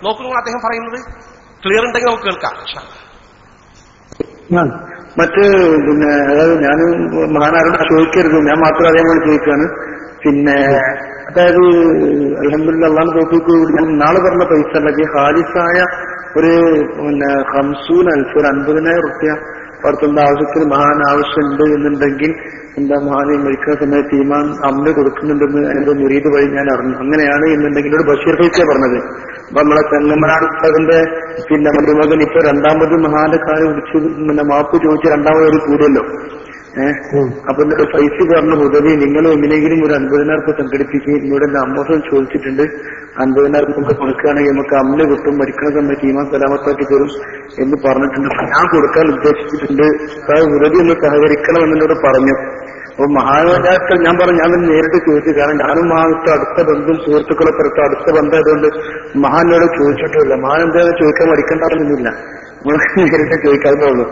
നോക്കുന്നു അദ്ദേഹം പറയുന്നത് ക്ലിയർ ഉണ്ടെങ്കിൽ നമുക്ക് കേൾക്കാം. മറ്റ് പിന്നെ അതായത് ഞാൻ മഹാനാരോട് ചോദിക്കരുത്, ഞാൻ മാത്രം അതേപോലെ ചോദിക്കാണ്. പിന്നെ അതായത് അൽഹംദുലില്ലാഹ് അല്ലാഹു തൗഫീഖ് ഞാൻ നാളെ പറഞ്ഞ പൈസ അല്ലെങ്കിൽ ഹാലിസായ ഒരു പിന്നെ 50,000 ഒരു 50,000 റുപ്യ പുറത്തുള്ള ആവശ്യത്തിന് മഹാൻ ആവശ്യമുണ്ട് എന്നുണ്ടെങ്കിൽ എന്താ മഹാൻ മരിക്കുന്ന സമയത്ത് ഈമാൻ അമ്മ കൊടുക്കുന്നുണ്ടെന്ന് എന്റെ മുരീദ് വഴി ഞാൻ അറിഞ്ഞു. അങ്ങനെയാണ് എന്നുണ്ടെങ്കിൽ ഒരു ബഷീർ ഫൈസിയാ പറഞ്ഞത്. അപ്പൊ നമ്മളെ ചെങ്ങമനാട് ഉസ്താദിന്റെ പിന്നെ മരുമകൻ ഇപ്പൊ രണ്ടാമത് മഹാന്റെ കാര്യം വിളിച്ചു പിന്നെ മാപ്പ് ചോദിച്ച് രണ്ടാമത് കൂടിയല്ലോ. അപ്പൊ എന്നിട്ട് പൈസ പറഞ്ഞ ഉദവി നിങ്ങൾ എങ്ങനെയെങ്കിലും ഒരു 50,000 റുപ്യ സംഘടിപ്പിക്കുകയും ഇവിടെ എന്റെ അമ്മോസം ചോദിച്ചിട്ടുണ്ട് 50,000 റുപ്യ കൊടുക്കുകയാണെങ്കിൽ നമുക്ക് അമ്മ കിട്ടും, മരിക്കുന്ന സമയത്ത് ഈമാൻ സലാമത്താക്കി തരും എന്ന് പറഞ്ഞിട്ടുണ്ട്. ഞാൻ കൊടുക്കാൻ ഉദ്ദേശിച്ചിട്ടുണ്ട്, ഉദവി ഒന്ന് സഹകരിക്കണം എന്നോട് പറഞ്ഞു. അപ്പൊ മഹാരാഷ്ട്ര ഞാൻ പറഞ്ഞു ഞാൻ നേരിട്ട് ചോദിച്ചു. കാരണം ഞാനും മഹാനത്തെ അടുത്ത ബന്ധും സുഹൃത്തുക്കളെ പുറത്ത് അടുത്ത ബന്ധമായതുകൊണ്ട് മഹാനോട് ചോദിച്ചിട്ടില്ല. മഹാൻ എന്തായാലും ചോദിക്കാൻ മടിക്കണ്ടെന്നില്ല, നമ്മൾ നേരിട്ട് ചോദിക്കാതെ ഉള്ളൂ.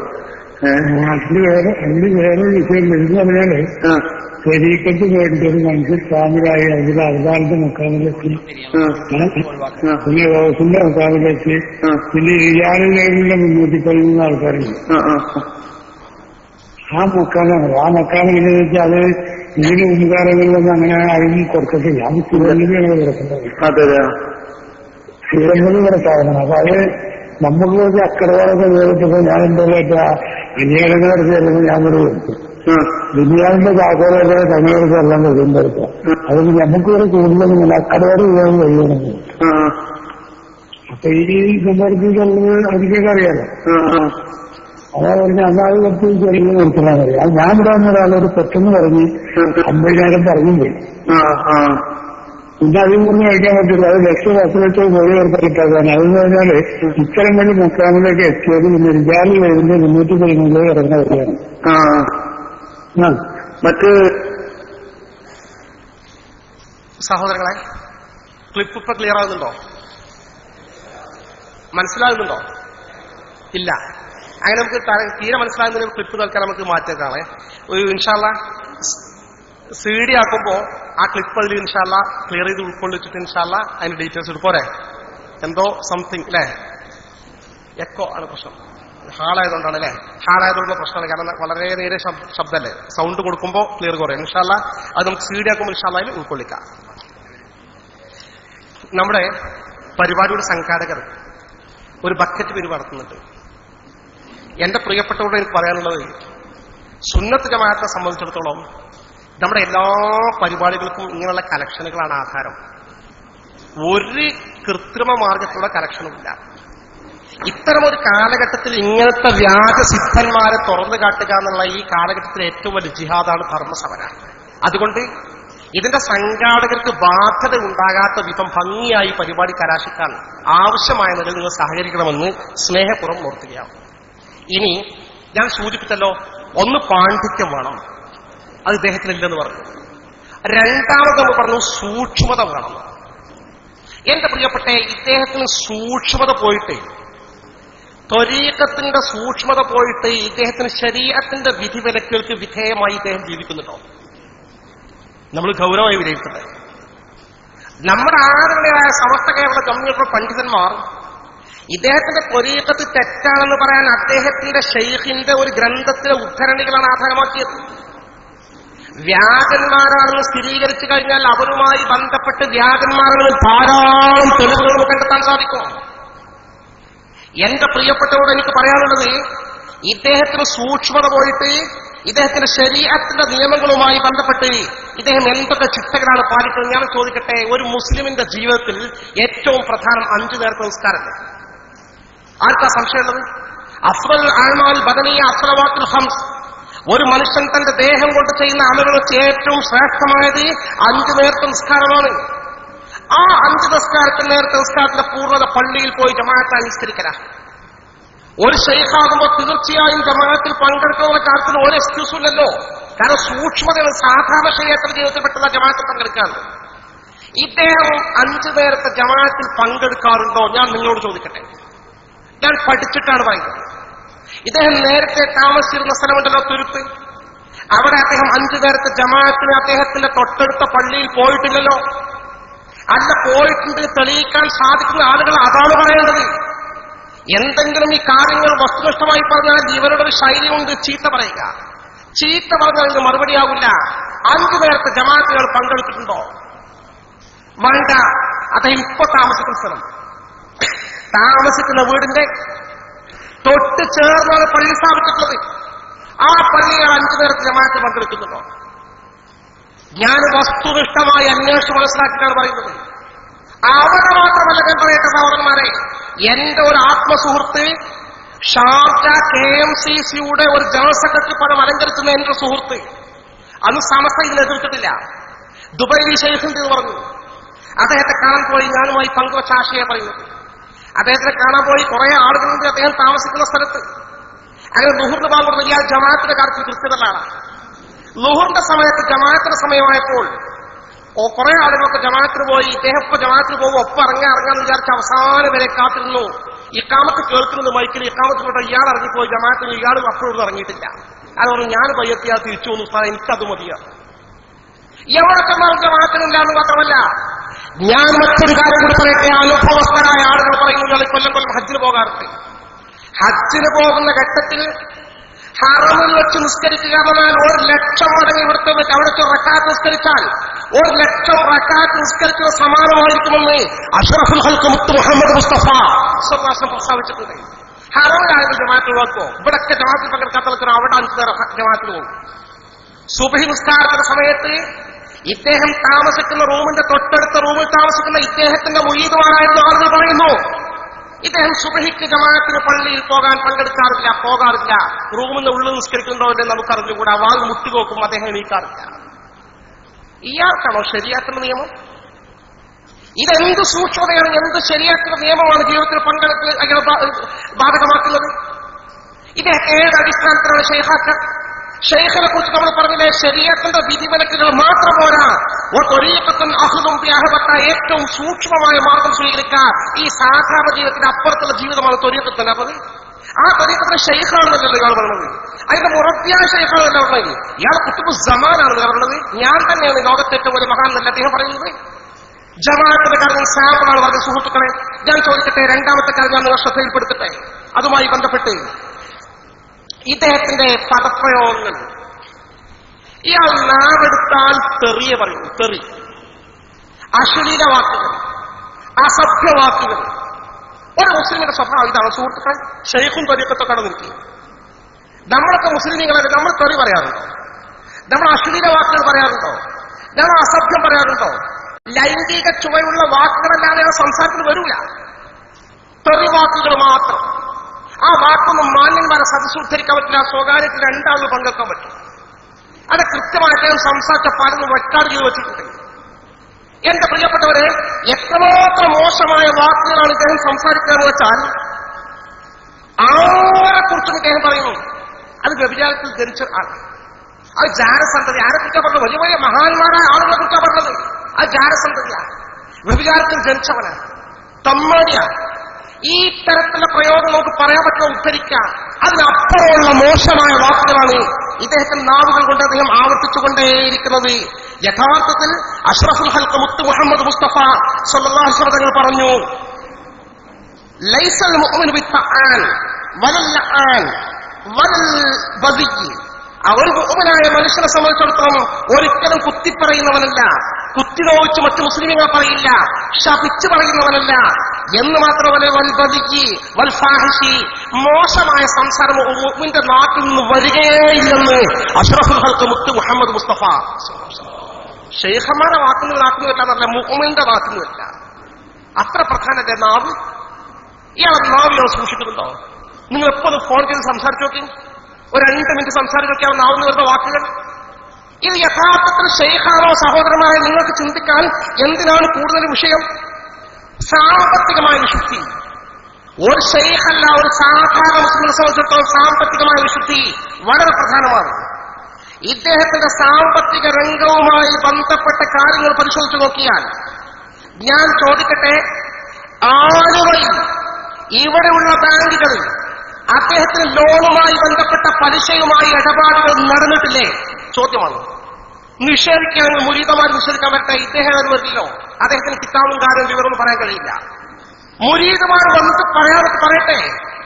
എന്റെ വേറെ വിഷയം എന്ന് പറഞ്ഞാല് ശരീരത്ത് പോയിട്ട് ഒരു മനുഷ്യർ സ്വാമിയായി അതിൽ അവതാരന്റെ മുക്കാമിലെത്തി, പിന്നെ റോസിന്റെ മുക്കാമിലെത്തി, പിന്നെ ഇയാളിലെ മുന്നൂറ്റി 13 ആൾക്കാരുണ്ട്. ആ മുക്കാമാണ്. ആ മുക്കാമെന്ന് വെച്ചാൽ അത് ഇതിന് മുൻകാലങ്ങളിലൊന്നും അങ്ങനെ ആരും കൊടുക്കത്തില്ല. അത് സ്ഥിരങ്ങളിലാണ് കൊടുക്കുന്നത്, സ്ഥിരങ്ങളിൽ കൊടുക്കാവുന്നത്. അപ്പൊ അത് നമുക്ക് അക്കടകളൊക്കെ നേരിട്ടപ്പോ ഞാൻ എന്തായാലും അന്യായങ്ങളൊക്കെ ചെല്ലുമ്പോൾ ഞാൻ കൂടെ കൊടുത്തു. ദുനിയാവിന്റെ കാക്കകളൊക്കെ തനിയൊക്കെ എല്ലാം കൊണ്ടുവരുത്താം. അതുകൊണ്ട് നമുക്കൊരു കൂടുതലൊന്നുമില്ല, അക്കടയോട് ചെയ്യാൻ കഴിയണമെങ്കിൽ. അപ്പൊ ഈ സമ്പർക്കുള്ളത് അവർക്കൊക്കെ അറിയാലോ. അതാ പറഞ്ഞ അന്നാൾ കുറച്ച് ചെറിയ കൊടുക്കാൻ അറിയാം. അത് ഞാൻ ഇവിടെ വന്ന ഒരാളോട് പെട്ടെന്ന് പറഞ്ഞ് 50,000 പറഞ്ഞു പോയി. പിന്നെ അതിൽ നിന്ന് കഴിക്കാൻ പറ്റില്ല. അത് ലക്ഷ പോയി ഏർപ്പെടുത്താൻ. അതെന്ന് പറഞ്ഞാല് ഇത്തരം വഴി മുക്കാമിലേക്ക് എത്തിയത് പിന്നെ റിജാലിൽ വരുന്ന 313 ഇറങ്ങുന്ന വരികയാണ്. മറ്റ് സഹോദരങ്ങളെ, ക്ലിപ്പ് ഇപ്പൊ ക്ലിയർ ആകുന്നുണ്ടോ? മനസ്സിലാകുന്നുണ്ടോ? ഇല്ല. അങ്ങനെ നമുക്ക് തീരെ മനസ്സിലാകുന്ന ക്ലിപ്പ് തൽക്കാലം നമുക്ക് മാറ്റേക്കാണ്. ഒരു ഇൻഷാല്ല CD ആക്കുമ്പോ ആ ക്ലിപ്പ് അതിൽ ഇൻഷാല്ല ക്ലിയർ ചെയ്ത് ഉൾക്കൊള്ളിച്ചിട്ട് ഇൻഷാല്ല അതിന്റെ ഡീറ്റെയിൽസ് എടുപ്പോരെ. എന്തോ സംതിങ് അല്ലേ, എക്കോ ആണ് പ്രശ്നം. ഹാളായതുകൊണ്ടാണ് അല്ലേ, ഹാളായതുകൊണ്ടുള്ള പ്രശ്നമാണ്. കാരണം വളരെ നേരെ ശബ്ദമല്ലേ, സൗണ്ട് കൊടുക്കുമ്പോൾ ക്ലിയർ കുറയും. ഇൻഷാല്ല അത് നമുക്ക് CD ആക്കുമ്പോൾ ഇൻഷാല്ല അതിൽ ഉൾക്കൊള്ളിക്കാം. നമ്മുടെ പരിപാടിയുടെ സംഘാടകർ ഒരു ബക്കറ്റ് പരിപാടി നടത്തുന്നുണ്ട്. എന്റെ പ്രിയപ്പെട്ടവരോട് എനിക്ക് പറയാനുള്ളത്, സുന്നത്ത് ജമാഅത്തിനെ സംബന്ധിച്ചിടത്തോളം നമ്മുടെ എല്ലാ പരിപാടികൾക്കും ഇങ്ങനെയുള്ള കലക്ഷനുകളാണ് ആധാരം. ഒരു കൃത്രിമ മാർഗത്തിലുള്ള കലക്ഷനുമില്ല. ഇത്തരമൊരു കാലഘട്ടത്തിൽ ഇങ്ങനത്തെ വ്യാജസിദ്ധന്മാരെ തുറന്നു കാട്ടുക എന്നുള്ള ഈ കാലഘട്ടത്തിലെ ഏറ്റവും വലിയ ജിഹാദാണ് ധർമ്മസമര. അതുകൊണ്ട് ഇതിന്റെ സംഘാടകർക്ക് ബാധ്യത ഉണ്ടാകാത്ത വിധം ഭംഗിയായി പരിപാടി കലാശിക്കാൻ ആവശ്യമായ നിലയിൽ നിങ്ങൾ സഹകരിക്കണമെന്ന് സ്നേഹപൂർവ്വം ഓർത്തുകയാണ്. ഇനി ഞാൻ സൂചിപ്പിച്ചല്ലോ, ഒന്ന് പാണ്ഡിത്യം വേണം, അത് ഇദ്ദേഹത്തിനില്ലെന്ന് പറഞ്ഞു. രണ്ടാമത് നമ്മൾ പറഞ്ഞു സൂക്ഷ്മത വേണം. എന്റെ പ്രിയപ്പെട്ട ഇദ്ദേഹത്തിന് സൂക്ഷ്മത പോയിട്ട്, ത്വരീഖത്തിന്റെ സൂക്ഷ്മത പോയിട്ട് ഇദ്ദേഹത്തിന് ശരീഅത്തിന്റെ വിധിവിലക്കുകൾക്ക് വിധേയമായി ഇദ്ദേഹം ജീവിക്കുന്നുണ്ടോ? നമ്മൾ ഗൗരവമായി വിലയിരുത്തട്ടെ. നമ്മുടെ ആദരണീയരായ സമസ്ത കേരള ജംഇയ്യത്തുൽ പണ്ഡിതന്മാർ ഇദ്ദേഹത്തിന്റെ ത്വരീഖത്ത് തെറ്റാണെന്ന് പറയാൻ അദ്ദേഹത്തിന്റെ ഷെയ്ഖിന്റെ ഒരു ഗ്രന്ഥത്തിലെ ഉദ്ധരണികളാണ് ആധാരമാക്കിയത്. വ്യാജന്മാരാണെന്ന് സ്ഥിരീകരിച്ചു കഴിഞ്ഞാൽ അവരുമായി ബന്ധപ്പെട്ട് വ്യാജന്മാരാണെന്ന് ധാരാളം തെളിവുകൾ കണ്ടെത്താൻ സാധിക്കും. എന്റെ പ്രിയപ്പെട്ടവരോട് എനിക്ക് പറയാനുള്ളത്, ഇദ്ദേഹത്തിന് സൂക്ഷ്മത പോയിട്ട് ഇദ്ദേഹത്തിന്റെ ശരീഅത്തിന്റെ നിയമങ്ങളുമായി ബന്ധപ്പെട്ട് ഇദ്ദേഹം എന്തൊക്കെ ചിട്ടകളാണ് പാലിക്കുന്നത് ഞാൻ ചോദിക്കട്ടെ. ഒരു മുസ്ലിമിന്റെ ജീവിതത്തിൽ ഏറ്റവും പ്രധാനം 5 നേരത്തെ നിസ്കാരമല്ലേ? ആർക്കാ സംശയമുള്ളത്? അഫ്ളൽ അഅ്മാൽ ബദനിയ അസ്സലവാത്തുൽ ഖംസ്. ഒരു മനുഷ്യൻ തന്റെ ദേഹം കൊണ്ട് ചെയ്യുന്ന അമലുകൾ വെച്ച് ഏറ്റവും ശ്രേഷ്ഠമായത് 5 നേരത്തെ നിസ്കാരമാണ്. ആ 5 നേരത്തെ നിസ്കാരത്തിന്റെ പൂർണ്ണത പള്ളിയിൽ പോയി ജമാഅത്തായി നിസ്കരിക്കല. ഒരു ശൈഖാകുമ്പോൾ തീർച്ചയായും ജമാഅത്തിൽ പങ്കെടുക്കുന്ന കാര്യത്തിൽ ഒരു എക്സ്ക്യൂസും ഇല്ലല്ലോ. കാരണം സൂക്ഷ്മതയാണ്. സാധാരണ ശരീഅത്തിന്റെ ജീവിതത്തിൽ പെട്ടുള്ള ജമാഅത്തിൽ പങ്കെടുക്കാൻ. ഇദ്ദേഹം 5 നേരത്തെ ജമാഅത്തിൽ പങ്കെടുക്കാറുണ്ടോ? ഞാൻ നിങ്ങളോട് ചോദിക്കട്ടെ. ഞാൻ പഠിച്ചിട്ടാണ് പറയുന്നത്. ഇദ്ദേഹം നേരത്തെ താമസിച്ചിരുന്ന സ്ഥലമുണ്ടല്ലോ തുരുത്ത്, അവിടെ അദ്ദേഹം 5 നേരത്തെ ജമാഅത്തിന് അദ്ദേഹത്തിന്റെ തൊട്ടടുത്ത പള്ളിയിൽ പോയിട്ടില്ലല്ലോ. അല്ല പോയിട്ടുണ്ട് തെളിയിക്കാൻ സാധിക്കുന്ന ആളുകൾ അതാണ് പറയേണ്ടത്. എന്തെങ്കിലും ഈ കാര്യങ്ങൾ വസ്തുനിഷ്ഠമായി പറഞ്ഞാൽ ഇവരുടെ ഒരു ശൈലിയുണ്ട് ചീത്ത പറയുക. ചീത്ത പറഞ്ഞാൽ ഇത് മറുപടിയാകില്ല. 5 നേരത്തെ ജമാഅത്തുകൾ പങ്കെടുത്തിട്ടുണ്ടോ? വേണ്ട. അദ്ദേഹം ഇപ്പൊ താമസിക്കുന്ന സ്ഥലം, താമസിക്കുന്ന വീടിന്റെ തൊട്ട് ചേർന്നാണ് പള്ളി സ്ഥാപിച്ചിട്ടുള്ളത്. ആ പള്ളികൾ 5 നേരത്തെ ജമാഅത്ത് പങ്കെടുക്കുന്നുണ്ടോ? ഞാൻ വസ്തുനിഷ്ഠമായി അന്വേഷിച്ച് മനസ്സിലാക്കിയിട്ടാണ് പറയുന്നത്. അവിടെ മാത്രമല്ല ഞാൻ പറയട്ടെ സഹോദരന്മാരെ, എന്റെ ഒരു ആത്മസുഹൃത്ത് ഷാർജ KMCCയുടെ ഒരു ജനറൽ സെക്രട്ടറി പദം അലങ്കരിക്കുന്ന എന്റെ സുഹൃത്ത്, അന്ന് സമസ്ത ഇതിനെ എതിർത്തിട്ടില്ല. ദുബൈയിൽ ഷെയ്ഖുണ്ട് എന്ന് പറഞ്ഞു. അദ്ദേഹത്തെ കാണാൻ പോയി, ഞാനുമായി പങ്കുവച്ച ആശയം പറയുന്നത്. അദ്ദേഹത്തിനെ കാണാൻ പോയി, കുറെ ആളുകളുണ്ട് അദ്ദേഹം താമസിക്കുന്ന സ്ഥലത്ത്. അങ്ങനെ ലുഹുറിന് പാടുന്നത് ഇയാൾ ജമാഅത്തിന്റെ കാര്യത്തിൽ കൃത്യതലാണ്. ലുഹുറിന്റെ സമയത്ത് ജമാഅത്തിന്റെ സമയമായപ്പോൾ കുറെ ആളുകളൊക്കെ ജമാഅത്തിന് പോയി. ഇദ്ദേഹം ഇപ്പൊ ജമാഅത്തിന് പോകും, ഒപ്പം ഇറങ്ങാന്ന് വിചാരിച്ച് അവസാനം വരെ കാത്തിരുന്നു. ഇക്കാമത്ത് കേൾക്കുന്നത് മൈക്കിൽ ഇക്കാമത്ത് കൊണ്ട് ഇയാൾ ഇറങ്ങിപ്പോയി ജമാഅത്തിന്. ഇയാൾ അപ്പോഴൊന്നും ഇറങ്ങിയിട്ടില്ല. അത് പറഞ്ഞു, ഞാൻ പയ്യെത്തിയാൽ തിരിച്ചു വന്നു സാർ, എനിക്കത് മതിയാണ്. എവിടെ ചെന്നാൽ ജമാഅത്തിനില്ല എന്ന് മാത്രമല്ല, ഞാൻ മറ്റൊരു കാര്യം കൂടി പറയട്ടെ. അനുഭവസ്ഥരായ ആളുകൾ പറയുന്നത് കൊല്ലം ഹജ്ജിന് പോകാറുണ്ട്. ഹജ്ജിന് പോകുന്ന ഘട്ടത്തിൽ ഹറമിൽ വെച്ച് നിസ്കരിക്കുക എന്നാൽ 1,00,000 മടങ്ങ് ഇവിടുത്തെ വെച്ച് അവിടുത്തെ റക്കാത്ത് നിസ്കരിച്ചാൽ 1,00,000 റക്കാത്ത് നിസ്കരിച്ചത് സമാനമായിരിക്കുമെന്ന് അഷ്റഫുൽ ഖൽഖ് മുത്ത് മുഹമ്മദ് മുസ്തഫ പ്രസ്താവിച്ചിട്ടുണ്ട്. ഹറമിലായത് ജമാഅത്ത് നോക്കോ? ഇവിടൊക്കെ ജമാഅത്തിൽ പങ്കെടുക്കാത്തവർക്ക് അവിടെ 5 നേരം ജമാഅത്തിന് പോകും. സുബ്ഹി നിസ്കാരത്തിന്റെ സമയത്ത് ഇദ്ദേഹം താമസിക്കുന്ന റൂമിന്റെ തൊട്ടടുത്ത റൂമിൽ താമസിക്കുന്ന ഇദ്ദേഹത്തിന്റെ മുരീദുമാരായിരുന്ന ആളുകൾ പറയുന്നു, ഇദ്ദേഹം സുബ്ഹിക്ക് ജമാഅത്തിന് പള്ളിയിൽ പോകാറില്ല. റൂമിൽ നിന്ന് ഉള്ളിൽ നിസ്കരിക്കുന്നുണ്ടോ എന്ന് നമുക്കറിഞ്ഞുകൂടാ. വാൾ മുട്ടിനോക്കും, അദ്ദേഹം എണീക്കാറില്ല. ഇയാൾക്കാണോ ശരിയാക്കുന്ന നിയമം? ഇതെന്ത് സൂക്ഷ്മതയാണ്, എന്ത് ശരിയാക്കുന്ന നിയമമാണ് ജീവിതത്തിൽ ബാധകമാക്കുന്നത്? ഇത് ഏത് അടിസ്ഥാനത്തിലാണ് ഷെയ്ഖിനെ കുറിച്ച് നമ്മൾ പറഞ്ഞില്ലേ, ശരീഅത്തിന്റെ വിധിവിലക്കുകൾ മാത്രം പോരാ, ഏറ്റവും സൂക്ഷ്മമായ മാർഗം സ്വീകരിക്കുക. ഈ സാധാരണ ജീവിതത്തിന്റെ അപ്പുറത്തുള്ള ജീവിതമാണ് ത്വരീഖത്തിന്റെ. അപ്പൊ ആ ത്വരീഖത്തിന്റെ ഷെയ്ഖാണെന്നല്ലോ ഇയാൾ പറഞ്ഞത്. അതിന്റെ മുറത്തിയായ ഷെയ്ഖാണല്ല പറഞ്ഞത്. ഇയാൾ കുത്തുബു സമാനാണെന്ന് പറഞ്ഞത്. ഞാൻ തന്നെയാണ് ലോകത്തെ ഏറ്റവും വലിയ മഹാൻ എന്നല്ല അദ്ദേഹം പറയുന്നത്. ജമാഅത്തിന്റെ കാര്യം സാമ്പിളാണ് പറഞ്ഞ സുഹൃത്തുക്കളെ. ഞാൻ ചോദിക്കട്ടെ, രണ്ടാമത്തെ കാര്യം ഞാൻ നിങ്ങൾ ശ്രദ്ധയിൽപ്പെടുത്തട്ടെ. അതുമായി ബന്ധപ്പെട്ട് ഇദ്ദേഹത്തിന്റെ പദപ്രയോഗങ്ങൾ, ഇയാൾ നാവെടുത്താൽ തെറിയെ പറയും. തെറി, അശ്ലീല വാക്കുകൾ, അസഭ്യവാക്കുകൾ. ഒരു മുസ്ലിമിന്റെ സ്വഭാവം ഇതാണ് സുഹൃത്തുക്കൾ. ഷെയ്ഖും ത്വരീഖത്തൊക്കെ കടന്നിരിക്കും. നമ്മളൊക്കെ മുസ്ലിമീങ്ങളെ നമ്മൾ തെറി പറയാറുണ്ടോ? നമ്മൾ അശ്ലീല വാക്കുകൾ പറയാറുണ്ടോ? നമ്മൾ അസഭ്യം പറയാറുണ്ടോ? ലൈംഗിക ചുവയുള്ള വാക്കുകളല്ലാതെ സംസാരത്തിൽ വരൂല. തെറി വാക്കുകൾ മാത്രം. ആ വാക്കൊന്നും മാന്യന്മാരെ സദസ്സുദ്ധരിക്കാൻ പറ്റില്ല. സ്വകാര്യത്തിൽ 2 ആളുകൾ പങ്കെടുക്കാൻ പറ്റും. അത് കൃത്യമായിട്ട് സംസാരിച്ച പലതും റെക്കോർഡ് ചെയ്ത് വെച്ചിട്ടുണ്ട്. എന്റെ പ്രിയപ്പെട്ടവരെ, എത്രമാത്രം മോശമായ വാക്കുകളാണ് ഇദ്ദേഹം സംസാരിക്കുകയെന്ന് വെച്ചാൽ ആരെക്കുറിച്ചും ഇദ്ദേഹം പറയുന്നു അത് വ്യഭിചാരത്തിൽ ജനിച്ച ആൾ. അത് ജാരസന്തതി. ആരെക്കുറിച്ചാണ് പറഞ്ഞത്? വലിയ വലിയ മഹാന്മാരായ ആളുകളെ കുറിച്ചാണ് പറഞ്ഞത്. അത് ജാരസന്തതിയാണ്, വ്യഭിചാരത്തിൽ ജനിച്ചവനാണ്, തമ്മാടിയാണ്. ഈ തരത്തിലുള്ള പ്രയോഗം നമുക്ക് പറയാൻ പറ്റുമോ? ഉദ്ധരിക്കാം. അതിനപ്പുറമുള്ള മോശമായ വാക്കുകളാണ് ഇദ്ദേഹത്തിന്റെ നാവുകൾ കൊണ്ട് അദ്ദേഹം ആവർത്തിച്ചുകൊണ്ടേയിരിക്കുന്നത്. യഥാർത്ഥത്തിൽ അഷ്റഫുൽ ഖൽഖ് മുത്ത് മുഹമ്മദ് മുസ്തഫ സ്വല്ലല്ലാഹു അലൈഹി വസല്ലം തങ്ങൾ പറഞ്ഞു, ലൈസൽ മുഅ്മിനു ബിത്തആൻ വലൽ ലആൻ വലൽ ബദി. ഒരു മുഅ്മിനായ മനുഷ്യനെ സംബന്ധിച്ചിടത്തോളം ഒരിക്കലും കുത്തിപ്പറയുന്നവനല്ല, കുത്തിനോവിച്ച് മറ്റു മുസ്ലിമുകളെ പറയില്ല, ശപിച്ചു പറയുന്നവനല്ല എന്ന് മാത്രമല്ല വൽ ബദി വൽ ഫാഹിഷി, മോശമായ സംസാരം മുഅ്മിന്റെ നാട്ടിൽ നിന്ന് വരികയില്ലെന്ന് അഷ്റഫുൽ ഖൽഖ് മുത്ത് മുഹമ്മദ് മുസ്തഫ. ഷെയ്ഖന്മാരുടെ വാക്കിന് നാട്ടിൽ മുഅ്മിന്റെ നാട്ടിൽ വരില്ല. അത്ര പ്രധാനത്തെ നാവ്. ഇയാളെ നാവിലോ സൂക്ഷിക്കുന്നുണ്ടോ? നിങ്ങൾ എപ്പോഴും ഫോൺ ചെയ്ത് സംസാരിച്ചു നോക്കി, ഒരു 2 മിനിറ്റ് സംസാരിച്ചു നോക്കിയാൽ നാവിന് വരുന്ന വാക്കുകൾ. ഇത് യഥാർത്ഥത്തിൽ ഷെയ്ഖാണോ? സഹോദരന്മാരെ, നിങ്ങൾക്ക് ചിന്തിക്കാൻ എന്തിനാണ് കൂടുതൽ വിഷയം? സാമ്പത്തികമായ വിശുദ്ധി. ഒരു ഷെയ്ഖല്ല, ഒരു സാധാരണ മുസ്ലിമിനെ സംബന്ധിച്ചിടത്തോളം സാമ്പത്തികമായ വിശുദ്ധി വളരെ പ്രധാനമാണ്. ഇദ്ദേഹത്തിന്റെ സാമ്പത്തിക രംഗവുമായി ബന്ധപ്പെട്ട കാര്യങ്ങൾ പരിശോധിച്ചു നോക്കിയാൽ, ഞാൻ ചോദിക്കട്ടെ, ആളുകൾ ഇവിടെയുള്ള ബാങ്കുകളിൽ അദ്ദേഹത്തിന് ലോണുമായി ബന്ധപ്പെട്ട പലിശയുമായി ഇടപാടുകൾ നടന്നിട്ടില്ലേ? ചോദ്യമാണ്. നിഷേധിക്കുകയാണെങ്കിൽ മുരീദന്മാർ നിഷേധിക്കാൻ പറ്റേ, ഇദ്ദേഹം അത് വരില്ലോ. അദ്ദേഹത്തിന് കിതാബും കാര്യം വിവരമൊന്നും പറയാൻ കഴിയില്ല. മുരീദുമാർ വന്നിട്ട് പറയട്ടെ,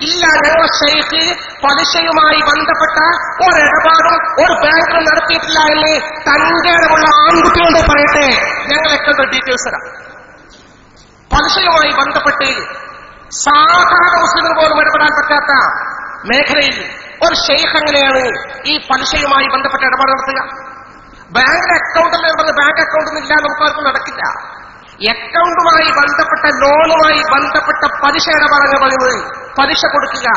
ഇല്ല, ഞങ്ങളുടെ ഷെയ്ഖ് പലിശയുമായി ബന്ധപ്പെട്ട ഒരിടപാടും ഒരു ബാങ്കിലും നടത്തിയിട്ടില്ല എന്ന് തന്റേടമുള്ള ആൺകുട്ടികളുടെ പറയട്ടെ, ഞങ്ങളൊക്കെ ഡീറ്റെയിൽസ് തരാം. പലിശയുമായി ബന്ധപ്പെട്ട് സാധാരണ മുസ്ലിമിന് പോലും ഇടപെടാൻ പറ്റാത്ത മേഖലയിൽ ഒരു ഷെയ്ഖ് എങ്ങനെയാണ് ഈ പലിശയുമായി ബന്ധപ്പെട്ട ഇടപാട് നടത്തുക? ബാങ്കിലെ അക്കൗണ്ടല്ലേ പറഞ്ഞ് ബാങ്ക് അക്കൗണ്ടൊന്നും ഇല്ല, നമുക്കാർക്കും നടക്കില്ല. അക്കൗണ്ടുമായി ബന്ധപ്പെട്ട ലോണുമായി ബന്ധപ്പെട്ട പലിശ ഇടപാടാണ് പറയുന്നത്. പലിശ കൊടുക്കുക,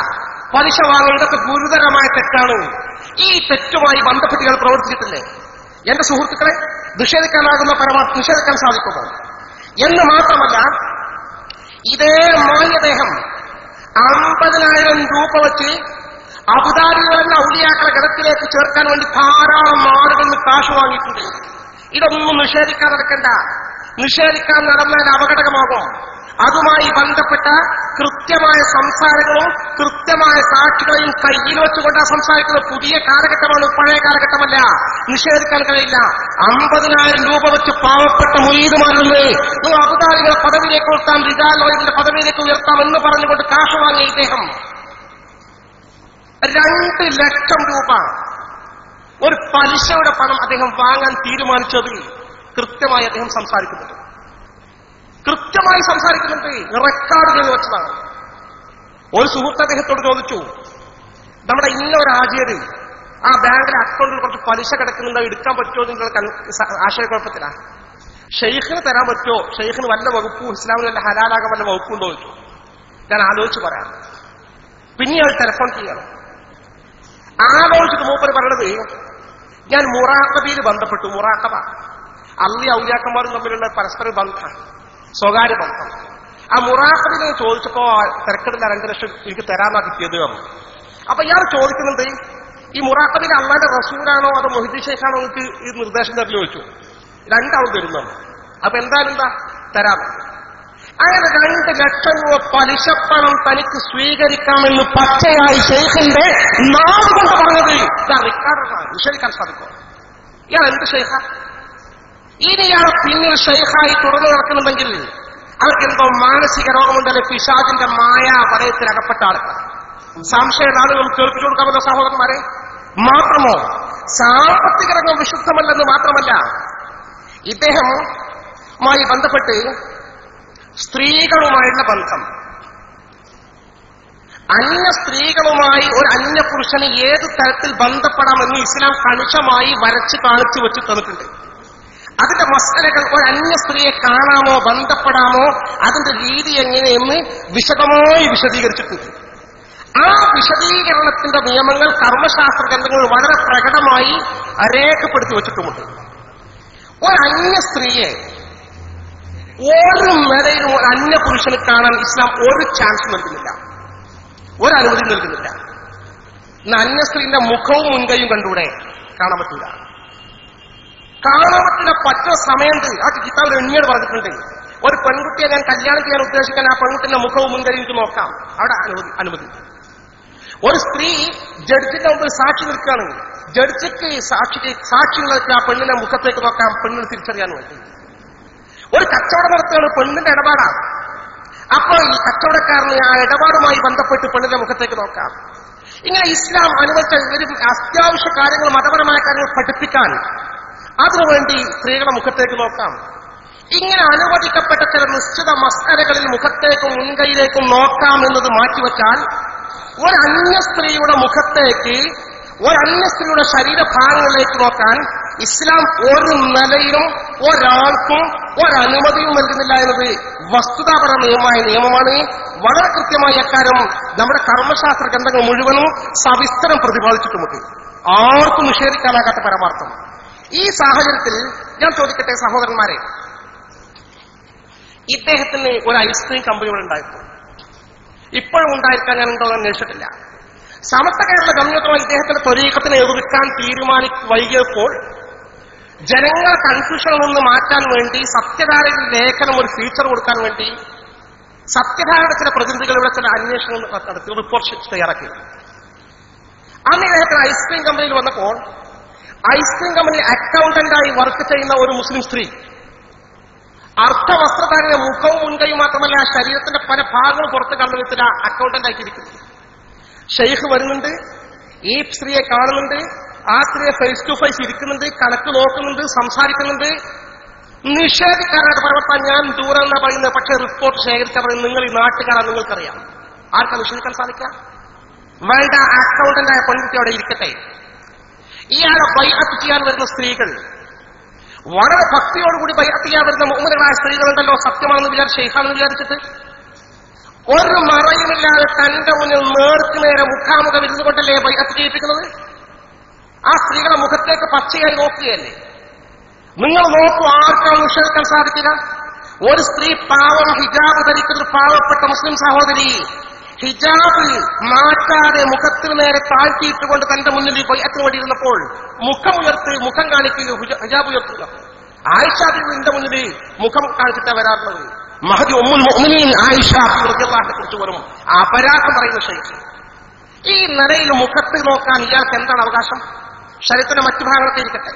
പലിശ വാങ്ങുക, ഇതൊക്കെ ഗുരുതരമായ തെറ്റാണ്. ഈ തെറ്റുമായി ബന്ധപ്പെട്ട് ഇയാൾ പ്രവർത്തിച്ചിട്ടില്ലേ? എന്റെ സുഹൃത്തുക്കളെ, നിഷേധിക്കാനാകുന്ന പരമാവധി നിഷേധിക്കാൻ സാധിക്കുമോ? എന്ന് മാത്രമല്ല, ഇതേ മാന്യദേഹം 50,000 രൂപ വെച്ച് അബുദാബികളെന്ന ഔലിയാക്കളെ ഗണത്തിലേക്ക് ചേർക്കാൻ വേണ്ടി ധാരാളം ആളുകളിൽ കാശ് വാങ്ങിയിട്ടുണ്ട്. ഇതൊന്നും നിഷേധിക്കാൻ നടക്കണ്ട. നിഷേധിക്കാൻ നടന്നാൽ അപകടകമാകും. അതുമായി ബന്ധപ്പെട്ട കൃത്യമായ സംസാരങ്ങളും കൃത്യമായ സാക്ഷികളെയും കയ്യിൽ വെച്ചുകൊണ്ടാ സംസാരിക്കുന്നത്. പുതിയ കാലഘട്ടമാണ്, പഴയ കാലഘട്ടമല്ല. നിഷേധിക്കാൻ കഴിയില്ല. 50,000 രൂപ വെച്ച് പാവപ്പെട്ട മുരീദുമാരിൽ നിന്ന് അബുദാബികളെ പദവിയിലേക്ക് ഉയർത്താം, റിജാലിന്റെ പദവിയിലേക്ക് ഉയർത്താം എന്ന് പറഞ്ഞുകൊണ്ട് കാശ് വാങ്ങിയ ഇദ്ദേഹം 2 ലക്ഷം രൂപ ഒരു പലിശയുടെ പണം അദ്ദേഹം വാങ്ങാൻ തീരുമാനിച്ചത് കൃത്യമായി അദ്ദേഹം സംസാരിക്കുന്നുണ്ട്. കൃത്യമായി സംസാരിക്കുന്നുണ്ട്. റെക്കോർഡ് ചെയ്ത് വെച്ചതാണ്. ഒരു സുഹൃത്ത് അദ്ദേഹത്തോട് ചോദിച്ചു, നമ്മുടെ ഇന്ന ഒരു ഹാജിയര് ആ ബാങ്കിലെ അക്കൗണ്ടിൽ കുറച്ച് പലിശ കിടക്കുന്നുണ്ടോ, എടുക്കാൻ പറ്റുമോ നിങ്ങൾക്ക് ആശയക്കുഴപ്പത്തിലാണ്. ഷെയ്ഖിന് തരാൻ പറ്റുമോ? ഷെയ്ഖിന് വല്ല വകുപ്പും ഇസ്ലാമിന് വല്ല ഹലാലാകാൻ വല്ല വകുപ്പുണ്ടോ ചോദിച്ചു. ഞാൻ ആലോചിച്ച് പറയാം. പിന്നെ അത് ടെലിഫോൺ ചെയ്യണം. ആലോചിച്ചിട്ട് മൂപ്പര് പറയണത്, ഞാൻ മുറാഖബയിൽ ബന്ധപ്പെട്ടു. മുറാഖബ അള്ളി ഔലിയാക്കന്മാരും തമ്മിലുള്ള പരസ്പര ബന്ധം, സ്വകാര്യ ബന്ധം. ആ മുറാഖബിൽ ചോദിച്ചപ്പോ തിരക്കിടില്ല, 2 ലക്ഷം എനിക്ക് തരാന്നാ കിട്ടിയത്. അപ്പൊ ഇയാൾ ചോദിക്കുന്നുണ്ട്, ഈ മുറാഖബിൽ അള്ളാന്റെ റസൂലാണോ അതോ മൊഹിദ്ദീൻ ഷെയ്ഖാണോ എനിക്ക് ഈ നിർദ്ദേശം തരൽ ചോദിച്ചു. 2 ആളും തരുന്നുണ്ട്. അപ്പൊ എന്തായാലും തരാം. അങ്ങനെ 2 ലക്ഷം രൂപ പലിശപ്പണം തനിക്ക് സ്വീകരിക്കാമെന്ന് പച്ചയായി ഷെയ്ഖിന്റെ നാവ് കൊണ്ട് പറഞ്ഞത് റിക്കാർഡാണ്. നിഷേധിക്കാൻ സാധിക്കും. ഇയാൾ എന്ത് ഷെയ്ഖ? ഇനി ഇയാൾ പിന്നിൽ ഷെയ്ഖായി തുടർന്ന് നടക്കുന്നുണ്ടെങ്കിൽ അവർക്കെന്തോ മാനസിക രോഗമുണ്ടല്ലേ, പിശാചിന്റെ മായ വലയത്തിൽ അകപ്പെട്ട ആൾക്ക്. സംശയ നാളുകൾ കേൾപ്പിച്ചു കൊടുക്കാമല്ലോ സഹോദരന്മാരെ. മാത്രമോ സാമ്പത്തിക രംഗം വിശുദ്ധമല്ലെന്ന് മാത്രമല്ല, ഇദ്ദേഹവുമായി ബന്ധപ്പെട്ട് സ്ത്രീകളുമായുള്ള ബന്ധം, അന്യ സ്ത്രീകളുമായി ഒരു അന്യ പുരുഷന് ഏത് തരത്തിൽ ബന്ധപ്പെടാമെന്ന് ഇസ്ലാം കണിശമായി വരച്ച് കാണിച്ചു വെച്ച് തന്നിട്ടുണ്ട്. അതിന്റെ മസലകൾ ഒരു അന്യ സ്ത്രീയെ കാണാമോ ബന്ധപ്പെടാമോ അതിന്റെ രീതി എങ്ങനെയെന്ന് വിശദമായി വിശദീകരിച്ചിട്ടുണ്ട്. ആ വിശദീകരണത്തിന്റെ നിയമങ്ങൾ കർമ്മശാസ്ത്ര ഗ്രന്ഥങ്ങൾ വളരെ പ്രകടമായി രേഖപ്പെടുത്തി വെച്ചിട്ടുമുണ്ട്. ഒരു അന്യ സ്ത്രീയെ ഒരു നിലയിലും ഒരു അന്യ പുരുഷന് കാണാൻ ഇസ്ലാം ഒരു ചാൻസ് നൽകുന്നില്ല, ഒരു അനുമതി നൽകുന്നില്ല. അന്യ സ്ത്രീന്റെ മുഖവും മുൻകൈയും കണ്ടൂടെ? കാണാൻ പറ്റില്ല. കാണാൻ പറ്റില്ല. പറ്റുന്ന സമയത്ത് ആ കിതാബിൽ എണ്ണിയോട് പറഞ്ഞിട്ടുണ്ട്, ഒരു പെൺകുട്ടിയെ ഞാൻ കല്യാണം ചെയ്യാൻ ഉദ്ദേശിക്കാൻ ആ പെൺകുട്ടിന്റെ മുഖവും മുൻകൈയും എനിക്ക് നോക്കാം, അവിടെ അനുമതി. ഒരു സ്ത്രീ ജഡ്ജിന്റെ മുമ്പിൽ സാക്ഷി നിൽക്കുകയാണ്, ജഡ്ജിക്ക് സാക്ഷികൾക്ക് ആ പെണ്ണിന്റെ മുഖത്തേക്ക് നോക്കാം, പെണ്ണിന് തിരിച്ചറിയാൻ വേണ്ടി. ഒരു കച്ചവടം നടത്തുകയാണ്, പെണ്ണിന്റെ ഇടപാടാണ്. അപ്പോൾ ഈ കച്ചവടക്കാരന് ആ ഇടപാടുമായി ബന്ധപ്പെട്ട് പെണ്ണിന്റെ മുഖത്തേക്ക് നോക്കാം. ഇങ്ങനെ ഇസ്ലാം അനുവദിച്ച ഒരു അത്യാവശ്യ കാര്യങ്ങൾ, മതപരമായ കാര്യങ്ങൾ പഠിപ്പിക്കാൻ അതിനുവേണ്ടി സ്ത്രീകളുടെ മുഖത്തേക്ക് നോക്കാം. ഇങ്ങനെ അനുവദിക്കപ്പെട്ട ചില നിശ്ചിത മസ്അലകളിൽ മുഖത്തേക്കും മുൻകൈയിലേക്കും നോക്കാം എന്നത് മാറ്റിവെച്ചാൽ ഒരു അന്യ സ്ത്രീയുടെ മുഖത്തേക്ക്, ഒരു അന്യ സ്ത്രീയുടെ ശരീരഭാഗങ്ങളിലേക്ക് നോക്കാൻ ഇസ്ലാം ഒരു നിലയിലും ഒരാൾക്കും ഒരനുമതിയും നൽകുന്നില്ല എന്നത് വസ്തുതാപരമായ നിയമമാണ്. വളരെ കൃത്യമായി അക്കാര്യം നമ്മുടെ കർമ്മശാസ്ത്ര ഗ്രന്ഥങ്ങൾ മുഴുവനും സവിസ്തരം പ്രതിപാദിച്ചിട്ടുമുണ്ട്. ആർക്കും നിഷേധിക്കാനാകാത്ത പരമാർത്ഥം. ഈ സാഹചര്യത്തിൽ ഞാൻ ചോദിക്കട്ടെ സഹോദരന്മാരെ, ഇദ്ദേഹത്തിന് ഒരു ഐസ്ക്രീം കമ്പനി ഇവിടെ ഉണ്ടായിരുന്നു, ഇപ്പോഴും ഉണ്ടായിരിക്കാൻ ഞാൻ ഉണ്ടോ എന്ന് അന്വേഷിച്ചിട്ടില്ല. സമസ്ത കേരള ഗവൺമെന്റുമായി ഇദ്ദേഹത്തിന്റെ ത്വരീഖത്തിനെ എതിർക്കാൻ വൈകിയപ്പോൾ ജനങ്ങളെ കൺഫ്യൂഷനിൽ നിന്ന് മാറ്റാൻ വേണ്ടി സത്യധാരയുടെ ലേഖനം ഒരു ഫീച്ചർ കൊടുക്കാൻ വേണ്ടി സത്യധാരയുടെ ചില പ്രതിനിധികളുടെ ചില അന്വേഷണം നടത്തി റിപ്പോർട്ട് തയ്യാറാക്കി. അന്ന് ഇദ്ദേഹത്തിന് ഐസ്ക്രീം കമ്പനിയിൽ വന്നപ്പോൾ ഐസ്ക്രീം കമ്പനി അക്കൗണ്ടന്റായി വർക്ക് ചെയ്യുന്ന ഒരു മുസ്ലിം സ്ത്രീ അർത്ഥവസ്ത്രധാരണ മുഖവും മുൻകൈയും മാത്രമല്ല ശരീരത്തിന്റെ പല ഭാഗങ്ങളും പുറത്ത് കണ്ടുവെച്ചില്ല അക്കൗണ്ടന്റ് ആക്കിയിരിക്കുന്നു. ഷെയ്ഖ് വരുന്നുണ്ട്, ഈ സ്ത്രീയെ കാണുന്നുണ്ട്, ആ സ്ത്രീയെ ഫേസ് ടു ഫേസ് ഇരിക്കുന്നുണ്ട്, കണക്ക് നോക്കുന്നുണ്ട്, സംസാരിക്കുന്നുണ്ട്. നിഷേധിക്കാനായിട്ട് പ്രവർത്താൻ ഞാൻ ദൂരം എന്നാ പറയുന്നത്, പക്ഷെ റിപ്പോർട്ട് ശേഖരിച്ചാൽ പറയുന്നത് നിങ്ങൾ ഈ നാട്ടുകാരാ, നിങ്ങൾക്കറിയാം. ആർക്കാ നിഷേധിക്കാൻ സാധിക്കാം? വേണ്ട, അക്കൗണ്ടന്റായ പെൺകുട്ടി അവിടെ ഇരിക്കട്ടെ. ഇയാളെ ബൈഅത്ത് ചെയ്യാൻ വരുന്ന സ്ത്രീകൾ, വളരെ ഭക്തിയോടുകൂടി ബൈഅത്ത് ചെയ്യാൻ വരുന്ന മുഅ്മിനുകളായ സ്ത്രീകളുണ്ടല്ലോ, സത്യമാണെന്ന് വിചാരിച്ച് ഷെയ്ഖാണെന്ന് വിചാരിച്ചിട്ട് ഒരു മറയുമില്ലാതെ തന്റെ മുന്നിൽ നേർക്ക് നേരെ മുഖാമുഖം ഇരുന്നു കൊണ്ടല്ലേ ബൈഅത്ത് ചെയ്യിപ്പിക്കുന്നത്? ആ സ്ത്രീകളെ മുഖത്തേക്ക് പച്ചയായി നോക്കുകയല്ലേ? നിങ്ങൾ നോക്കൂ, ആർക്കാണ് നിഷേധിക്കാൻ സാധിക്കുക? ഒരു സ്ത്രീ പാവം ഹിജാബ് ധരിക്കുന്ന പാവപ്പെട്ട മുസ്ലിം സഹോദരി ഹിജാബ് മാറ്റാതെ മുഖത്തിന് നേരെ താഴ്ത്തിയിട്ടുകൊണ്ട് തന്റെ മുന്നിൽ ബൈഅത്തിന് വേണ്ടി ഇരുന്നപ്പോൾ മുഖം കാണിക്കുക, ഹിജാബ് ഉയർത്തുക. ആയിഷ ബീവിന്റെ മുന്നിൽ മുഖം കാണിച്ചിട്ടാണ് വരാറുള്ളത്. മഹദി ഉമ്മുൽ മുഅ്മിനീൻ ആയിഷ റളിയല്ലാഹുവിനെ കുറിച്ച് വരും അപരാധം പറയുന്ന ഷെയ്ഖ്. ഈ നിലയിൽ മുഖത്ത് നോക്കാൻ ഇയാൾക്ക് എന്താണ് അവകാശം? ശരീരത്തിന്റെ മറ്റു ഭാഗങ്ങളൊക്കെ ഇരിക്കട്ടെ.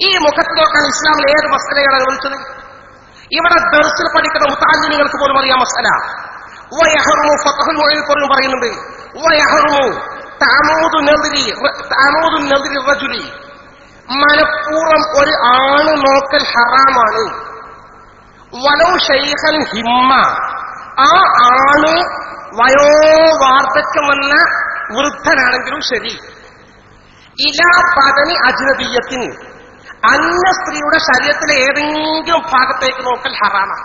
ഈ മുഖത്ത് നോക്കാൻ ഇസ്ലാമിൽ ഏത് മസലയാണ് അനുവദിച്ചത്? ഇവിടെ ദർസിൽ പഠിക്കുന്ന മുതഅല്ലിമീങ്ങൾക്ക് പോലും അറിയാം മസല. വയഹ്റുമു ഫത്ഹുൽ മുഈൻ പോലും പറയുന്നുണ്ട്, വയഹ്റുമു തഅമൂദു നദ്രി റജുലി, മനഃപൂർവ്വം ഒരു ആണ് നോക്കൽ ഹറാമാണ്. വലൗ ശൈഖൻ ഹിമ്മ, ആ ആണ് വയോവാർദ്ധക്യം വന്ന വൃദ്ധനാണെങ്കിലും ശരി. ഇലാ ബദനി അജ്നബിയ്യത്തിൻ, അന്യ സ്ത്രീയുടെ ശരീരത്തിലെ ഏതെങ്കിലും ഭാഗത്തേക്ക് നോക്കൽ ഹറാമാണ്.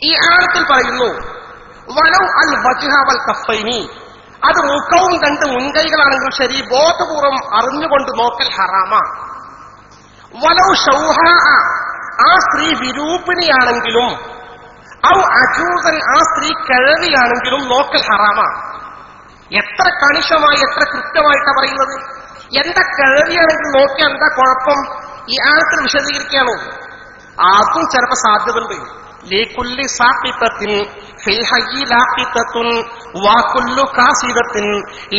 ഈ ആഴത്തിൽ പറയുന്നു വലൗ അൽ വജ്ഹ വൽ കഫൈനി, അത് മുഖവും രണ്ട് മുൻകൈകളാണെങ്കിലും ശരി, ബോധപൂർവം അറിഞ്ഞുകൊണ്ട് നോക്കൽ ഹറാമാണ്. വലൗ ഷൗഹ, ആ സ്ത്രീ വിരൂപിണിയാണെങ്കിലും, ഔ അജൂസൻ, ആ സ്ത്രീ കിഴവിയാണെങ്കിലും നോക്കൽ ഹറാമാണ്. എത്ര കണിശമായി, എത്ര കൃത്യമായിട്ടാണ് പറയുന്നത്. എന്താ കിഴവിയാണെങ്കിൽ നോക്കിയാൽ എന്താ കുഴപ്പം? ഈ ആഴത്തിൽ വിശദീകരിക്കുകയാണോ? അതും ചിലപ്പോ സാധ്യതയുണ്ട്. ലീകുല്ലി സാഖിതത്തിൻ ഫിൽ ഹയ്യി ലാഖിതത്തുൻ വകുല്ലു കാസിദത്തിൻ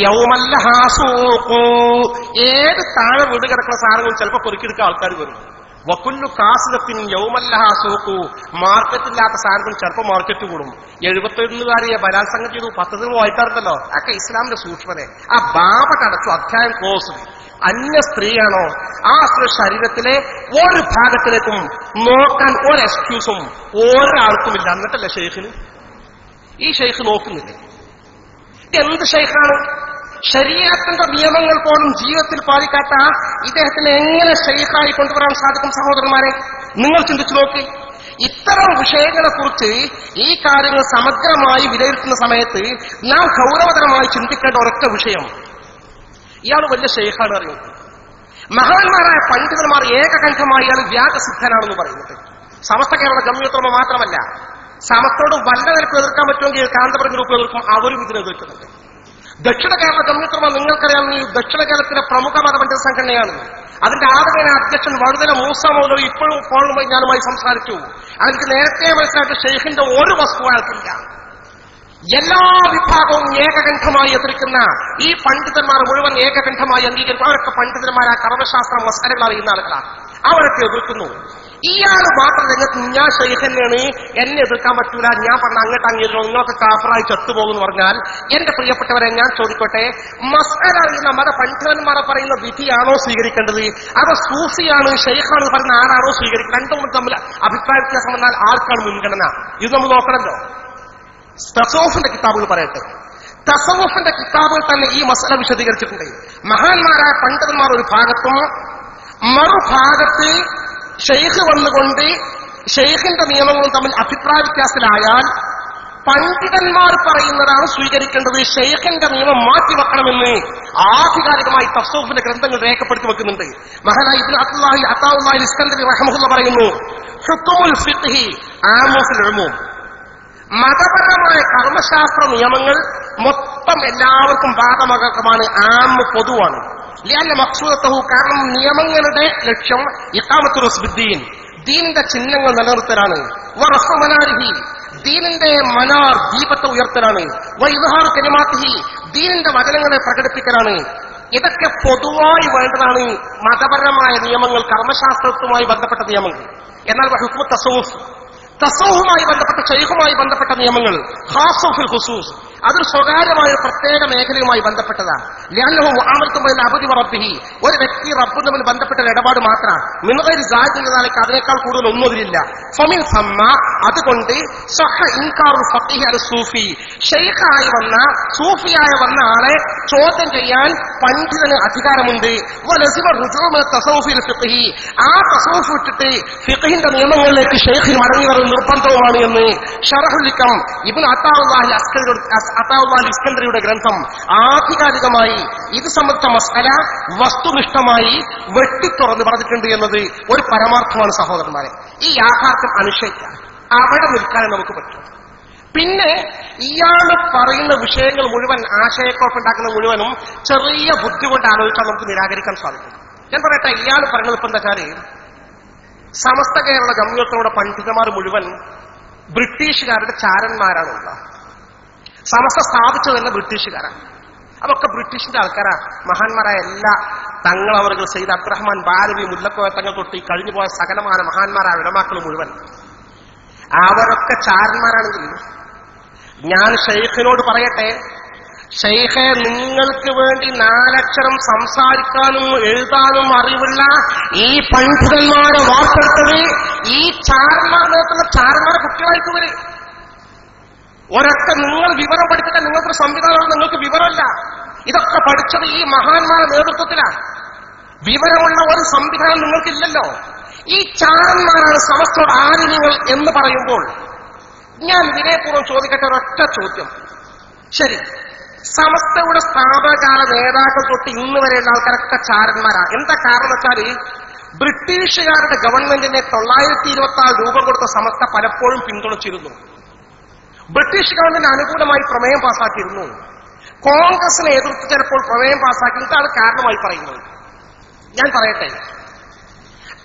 യൗമൽ ലഹാ സൂഖു, ഏത് താഴെ വീട് കിടക്കുന്ന സാധനങ്ങളും ചിലപ്പോ പൊറുക്കിയെടുക്കാൻ ആൾക്കാർ വരും. വകുല്ലു കാസിദത്തിൻ യൗമൽ ലഹാ സൂഖു, മാർക്കറ്റില്ലാത്ത സാധനങ്ങൾ ചിലപ്പോൾ മാർക്കറ്റ് കൂടും. 71കാരിയെ ബലാത്സംഗം ചെയ്തു 10 വായിക്കാറുണ്ടല്ലോ, ഒക്കെ ഇസ്ലാമിന്റെ സൂക്ഷ്മത. ആ ബാബ കടച്ചു, അധ്യായം ക്ലോസ്. അന്യ സ്ത്രീയാണോ, ആ സ്ത്രീ ശരീരത്തിലെ ഒരു ഭാഗത്തിലേക്കും നോക്കാൻ ഒരു എക്സ്ക്യൂസും ഒരാൾക്കുമില്ല. എന്നിട്ടല്ലേ ഷെയ്ഖിന്? ഈ ഷെയ്ഖ് നോക്കുന്നില്ലേ? എന്ത് ഷെയ്ഖാണ്? ശരീഅത്തിന്റെ നിയമങ്ങൾ പോലും ജീവിതത്തിൽ പാലിക്കാത്ത ഇദ്ദേഹത്തിന് എങ്ങനെ ഷെയ്ഖായി കൊണ്ടുവരാൻ സാധിക്കും? സഹോദരന്മാരെ, നിങ്ങൾ ചിന്തിച്ചു നോക്കി. ഇത്തരം വിഷയങ്ങളെക്കുറിച്ച് ഈ കാര്യങ്ങൾ സമഗ്രമായി വിലയിരുത്തുന്ന സമയത്ത് നാം ഗൗരവതരമായി ചിന്തിക്കേണ്ട ഒരൊറ്റ വിഷയം, ഇയാൾ വലിയ ഷെയ്ഖാണ് അറിയുന്നത്. മഹാന്മാരായ പണ്ഡിതന്മാർ ഏകകണ്ഠമായി ഇയാൾ വ്യാജസിദ്ധനാണെന്ന് പറയുന്നത്. സമസ്ത കേരള ജംഇയ്യത്തുൽ ഉലമ മാത്രമല്ല, സമസ്തയോട് വല്ല നിലക്ക് എതിർക്കാൻ പറ്റുമെങ്കിൽ കാന്തപുരം ഗ്രൂപ്പ് എതിർക്കും, അവരും ഇതിനെതിർക്കുന്നുണ്ട്. ദക്ഷിണ കേരള ജംഇയ്യത്തുൽ ഉലമ നിങ്ങൾക്കറിയാം, ഈ ദക്ഷിണ കേരളത്തിലെ പ്രമുഖ മതപണ്ഡിത സംഘടനയാണ്. അതിന്റെ ആദ്യമായ അധ്യക്ഷൻ വഴുതല മൂസ മൗലവി ഇപ്പോഴും ഫോണുമായി ഞാനുമായി സംസാരിച്ചു. അതിന് നേരത്തെ മനസ്സിലാക്കിയ ഷെയ്ഖിന്റെ ഒരു വസ്തു അയാൾക്കില്ല. എല്ലാ വിഭാഗവും ഏകകണ്ഠമായി എതിർക്കുന്ന ഈ പണ്ഡിതന്മാർ മുഴുവൻ ഏകകണ്ഠമായി അംഗീകരിക്കും. അവരൊക്കെ പണ്ഡിതന്മാരായ കർമ്മശാസ്ത്ര മസലകൾ അറിയുന്ന ആളുകളാണ്, അവരൊക്കെ എതിർക്കുന്നു. ഇയാൾ മാത്രം രംഗത്ത് ഞാൻ ഷെയ്ഖന്നെയാണ്, എന്നെ എതിർക്കാൻ പറ്റൂല, ഞാൻ പറഞ്ഞ അങ്ങോട്ട് അംഗീകരിക്കണം, നിങ്ങളൊക്കെ കാഫറായി ചത്തുപോകുന്നു പറഞ്ഞാൽ, എന്റെ പ്രിയപ്പെട്ടവരെ ഞാൻ ചോദിക്കട്ടെ, മസ്അല അറിയുന്ന മത പണ്ഡിതന്മാരെ പറയുന്ന വിധിയാണോ സ്വീകരിക്കേണ്ടത്, അത് സൂഫിയാണ് ഷെയ്ഖാണ് പറയുന്ന ആരാണോ സ്വീകരിക്കുന്നത്? രണ്ടും തമ്മിൽ അഭിപ്രായ വ്യത്യാസം വന്നാൽ ആർക്കാണ് മുൻഗണന? ഇത് നമ്മൾ നോക്കണമല്ലോ. തസവുഫിന്റെ കിതാബുകൾ പറയട്ടെ. തസവുഫിന്റെ കിതാബുകൾ തന്നെ ഈ മസല വിശദീകരിച്ചിട്ടുണ്ട്. മഹാന്മാരായ പണ്ഡിതന്മാർ ഒരു ഭാഗത്തും മറുഭാഗത്ത് ഷെയ്ഖ് വന്നുകൊണ്ട് ഷെയ്ഖിന്റെ നിയമങ്ങളും തമ്മിൽ അഭിപ്രായ വ്യത്യാസത്തിലായാൽ പണ്ഡിതന്മാർ പറയുന്നതാണ് സ്വീകരിക്കേണ്ടത്, ഷെയ്ഖിന്റെ നിയമം മാറ്റിവെക്കണമെന്ന് ആധികാരികമായി തസവുഫിന്റെ ഗ്രന്ഥങ്ങൾ രേഖപ്പെടുത്തി വെക്കുന്നുണ്ട്. മഹാനായ ഇബ്നു അബ്ദുല്ലാഹി അത്താഉല്ലാഹി ഇസ്കന്ദരി റഹ്മഹുല്ലാഹ് പറയുന്നു, ഹുക്മുൽ ഫിഖ്ഹി ആമു ഫിൽ ഉമൂം, മതപരമായ കർമ്മശാസ്ത്ര നിയമങ്ങൾ മൊത്തം എല്ലാവർക്കും ബാധകമാണ്, ആമ് പൊതുവാണ്. ലിഅന്ന മഖ്സൂദത്തഹു, കാരണം നിയമങ്ങളുടെ ലക്ഷ്യം ഇഖാമത്തുർ റസ്ബിദ്ദീൻ, ദീനിന്റെ ചിഹ്നങ്ങൾ നിലനിർത്തലാണ്. വറഫ്ഉ മനാരിഹി, ദീനിന്റെ മനാർ ദീപത്തെ ഉയർത്തലാണ്. വഇദ്ഹാറു കലിമാത്തിഹി, ദീനിന്റെ വചനങ്ങളെ പ്രകടിപ്പിക്കലാണ്. ഇതൊക്കെ പൊതുവായി വേണ്ടതാണ്. മതപരമായ നിയമങ്ങൾ, കർമ്മശാസ്ത്രവുമായി ബന്ധപ്പെട്ട നിയമങ്ങൾ. എന്നാൽ ഹുക്മു തസവുമായി ബന്ധപ്പെട്ട ശൈഖുമായി ബന്ധപ്പെട്ട നിയമങ്ങൾ ഖാസുൻ ഫിൽ ഖുസൂസ്, അതൊരു സ്വകാര്യമായ പ്രത്യേക മേഖലയുമായി ബന്ധപ്പെട്ടതാണ്. ലിഅന്നഹു മുആമലത്തുൻ ബൈന അബ്ദി വ റബ്ബിഹി, ഒരു വ്യക്തി റബ്ബും തമ്മിൽ ബന്ധപ്പെട്ട ഒരു ഇടപാട് മാത്രമാണ്. മിൻ ഗൈരി സാദിൻ നാലക്ക് അതിനേക്കാൾ കൂടുതൽ ഒന്നും അതിലില്ല. ഫമിൻ സമ്മ, അതുകൊണ്ട് സഹ ഇൻകാറുൽ ഫഖീഹി അൽ സൂഫി, ഷെയ്ഖായി വന്ന സൂഫിയായി വന്ന ആളെ ചോദ്യം ചെയ്യാൻ പണ്ഡിതന് അധികാരമുണ്ട്. വലസിമ റുജൂ മിന തസവ്വുഫി ഇൽ ഫിഖ്ഹി, ആ തസവ്വുഫ് വിട്ടിട്ട് ഫിഖ്ഹിന്റെ നിയമങ്ങളിലേക്ക് ഷെയ്ഖിന് മടങ്ങി വരുന്ന നിർബന്ധവുമാണ് എന്ന് ശറഹുൽ ഹിക്കം ഇബ്നു അത്താഉല്ലാഹി ഇസ്കന്ദരിയുടെ ഗ്രന്ഥം ആധികാരികമായി ഇത് സംബന്ധിച്ച മസ്അല വസ്തുനിഷ്ഠമായി വെട്ടിത്തുറന്ന് പറഞ്ഞിട്ടുണ്ട് എന്നത് ഒരു പരമാർത്ഥമാണ് സഹോദരന്മാരെ. ഈ യാഥാർത്ഥ്യം അനുഷ്ഠിക്കാൻ അവിടെ നിൽക്കാനേ നമുക്ക് പറ്റും. പിന്നെ ഇയാൾ പറയുന്ന വിഷയങ്ങൾ മുഴുവൻ, ആശയക്കുഴപ്പുണ്ടാക്കുന്ന മുഴുവനും ചെറിയ ബുദ്ധി കൊണ്ട് ആലോചിച്ചാൽ നമുക്ക് നിരാകരിക്കാൻ സാധിക്കും. ഞാൻ പറയട്ടെ, ഇയാൾ പറയുന്നത് ഇപ്പം എന്താ വെച്ചാല് സമസ്ത കേരള ജംഇയ്യത്തുകളുടെ പണ്ഡിതന്മാർ മുഴുവൻ ബ്രിട്ടീഷുകാരുടെ ചാരന്മാരാണുള്ള. സമസ്ത സ്ഥാപിച്ചത് തന്നെ ബ്രിട്ടീഷുകാരാണ്. അതൊക്കെ ബ്രിട്ടീഷിന്റെ ആൾക്കാരാ. മഹാന്മാരായ എല്ലാ തങ്ങളവറുകൾ, സയ്യിദ് അബ്ദുറഹ്മാൻ ബാരവി, മുല്ലക്കോയ തങ്ങൾ തൊട്ട് കഴിഞ്ഞു പോയ സകലമായ മഹാന്മാരായ ഉലമാക്കൾ മുഴുവൻ അവരൊക്കെ ചാരന്മാരാണെങ്കിൽ ഞാൻ ഷെയ്ഖിനോട് പറയട്ടെ, ഷെയ്ഖെ, നിങ്ങൾക്ക് വേണ്ടി 4 അക്ഷരം സംസാരിക്കാനും എഴുതാനും അറിവുള്ള ഈ പണ്ഡിതന്മാരെ വാർത്തെടുത്തത് ഈ ചാരന്മാർ നേരത്തുള്ള ചാരന്മാരെ കുട്ടികളായിട്ട് വരെ ഒരൊറ്റ നിങ്ങൾ വിവരം പഠിച്ചിട്ട് നിങ്ങൾക്ക് സംവിധാനം, നിങ്ങൾക്ക് വിവരമല്ല. ഇതൊക്കെ പഠിച്ചത് ഈ മഹാന്മാരുടെ നേതൃത്വത്തിലാണ്. വിവരമുള്ള ഒരു സംവിധാനം നിങ്ങൾക്കില്ലല്ലോ. ഈ ചാരന്മാരാണ് സമസ്തയുടെ ആലിമ്യങ്ങൾ എന്ന് പറയുമ്പോൾ ഞാൻ വിനയപൂർവ്വം ചോദിക്കട്ടെ ഒരൊറ്റ ചോദ്യം. ശരി, സമസ്തയുടെ സ്ഥാപകകാല നേതാക്കൾ തൊട്ട് ഇന്ന് വരെയുള്ള ആൾക്കാരൊക്കെ ചാരന്മാരാണ്. എന്താ കാരണം വെച്ചാല് ബ്രിട്ടീഷുകാരുടെ ഗവൺമെന്റിനെ 926 രൂപം കൊടുത്ത സമസ്ത പലപ്പോഴും പിന്തുണച്ചിരുന്നു. ബ്രിട്ടീഷ് ഗവൺമെന്റിന് അനുകൂലമായി പ്രമേയം പാസാക്കിയിരുന്നു. കോൺഗ്രസിനെ എതിർത്ത് ചിലപ്പോൾ പ്രമേയം പാസാക്കി. ഇതാണ് കാരണമായി പറയുന്നത്. ഞാൻ പറയട്ടെ,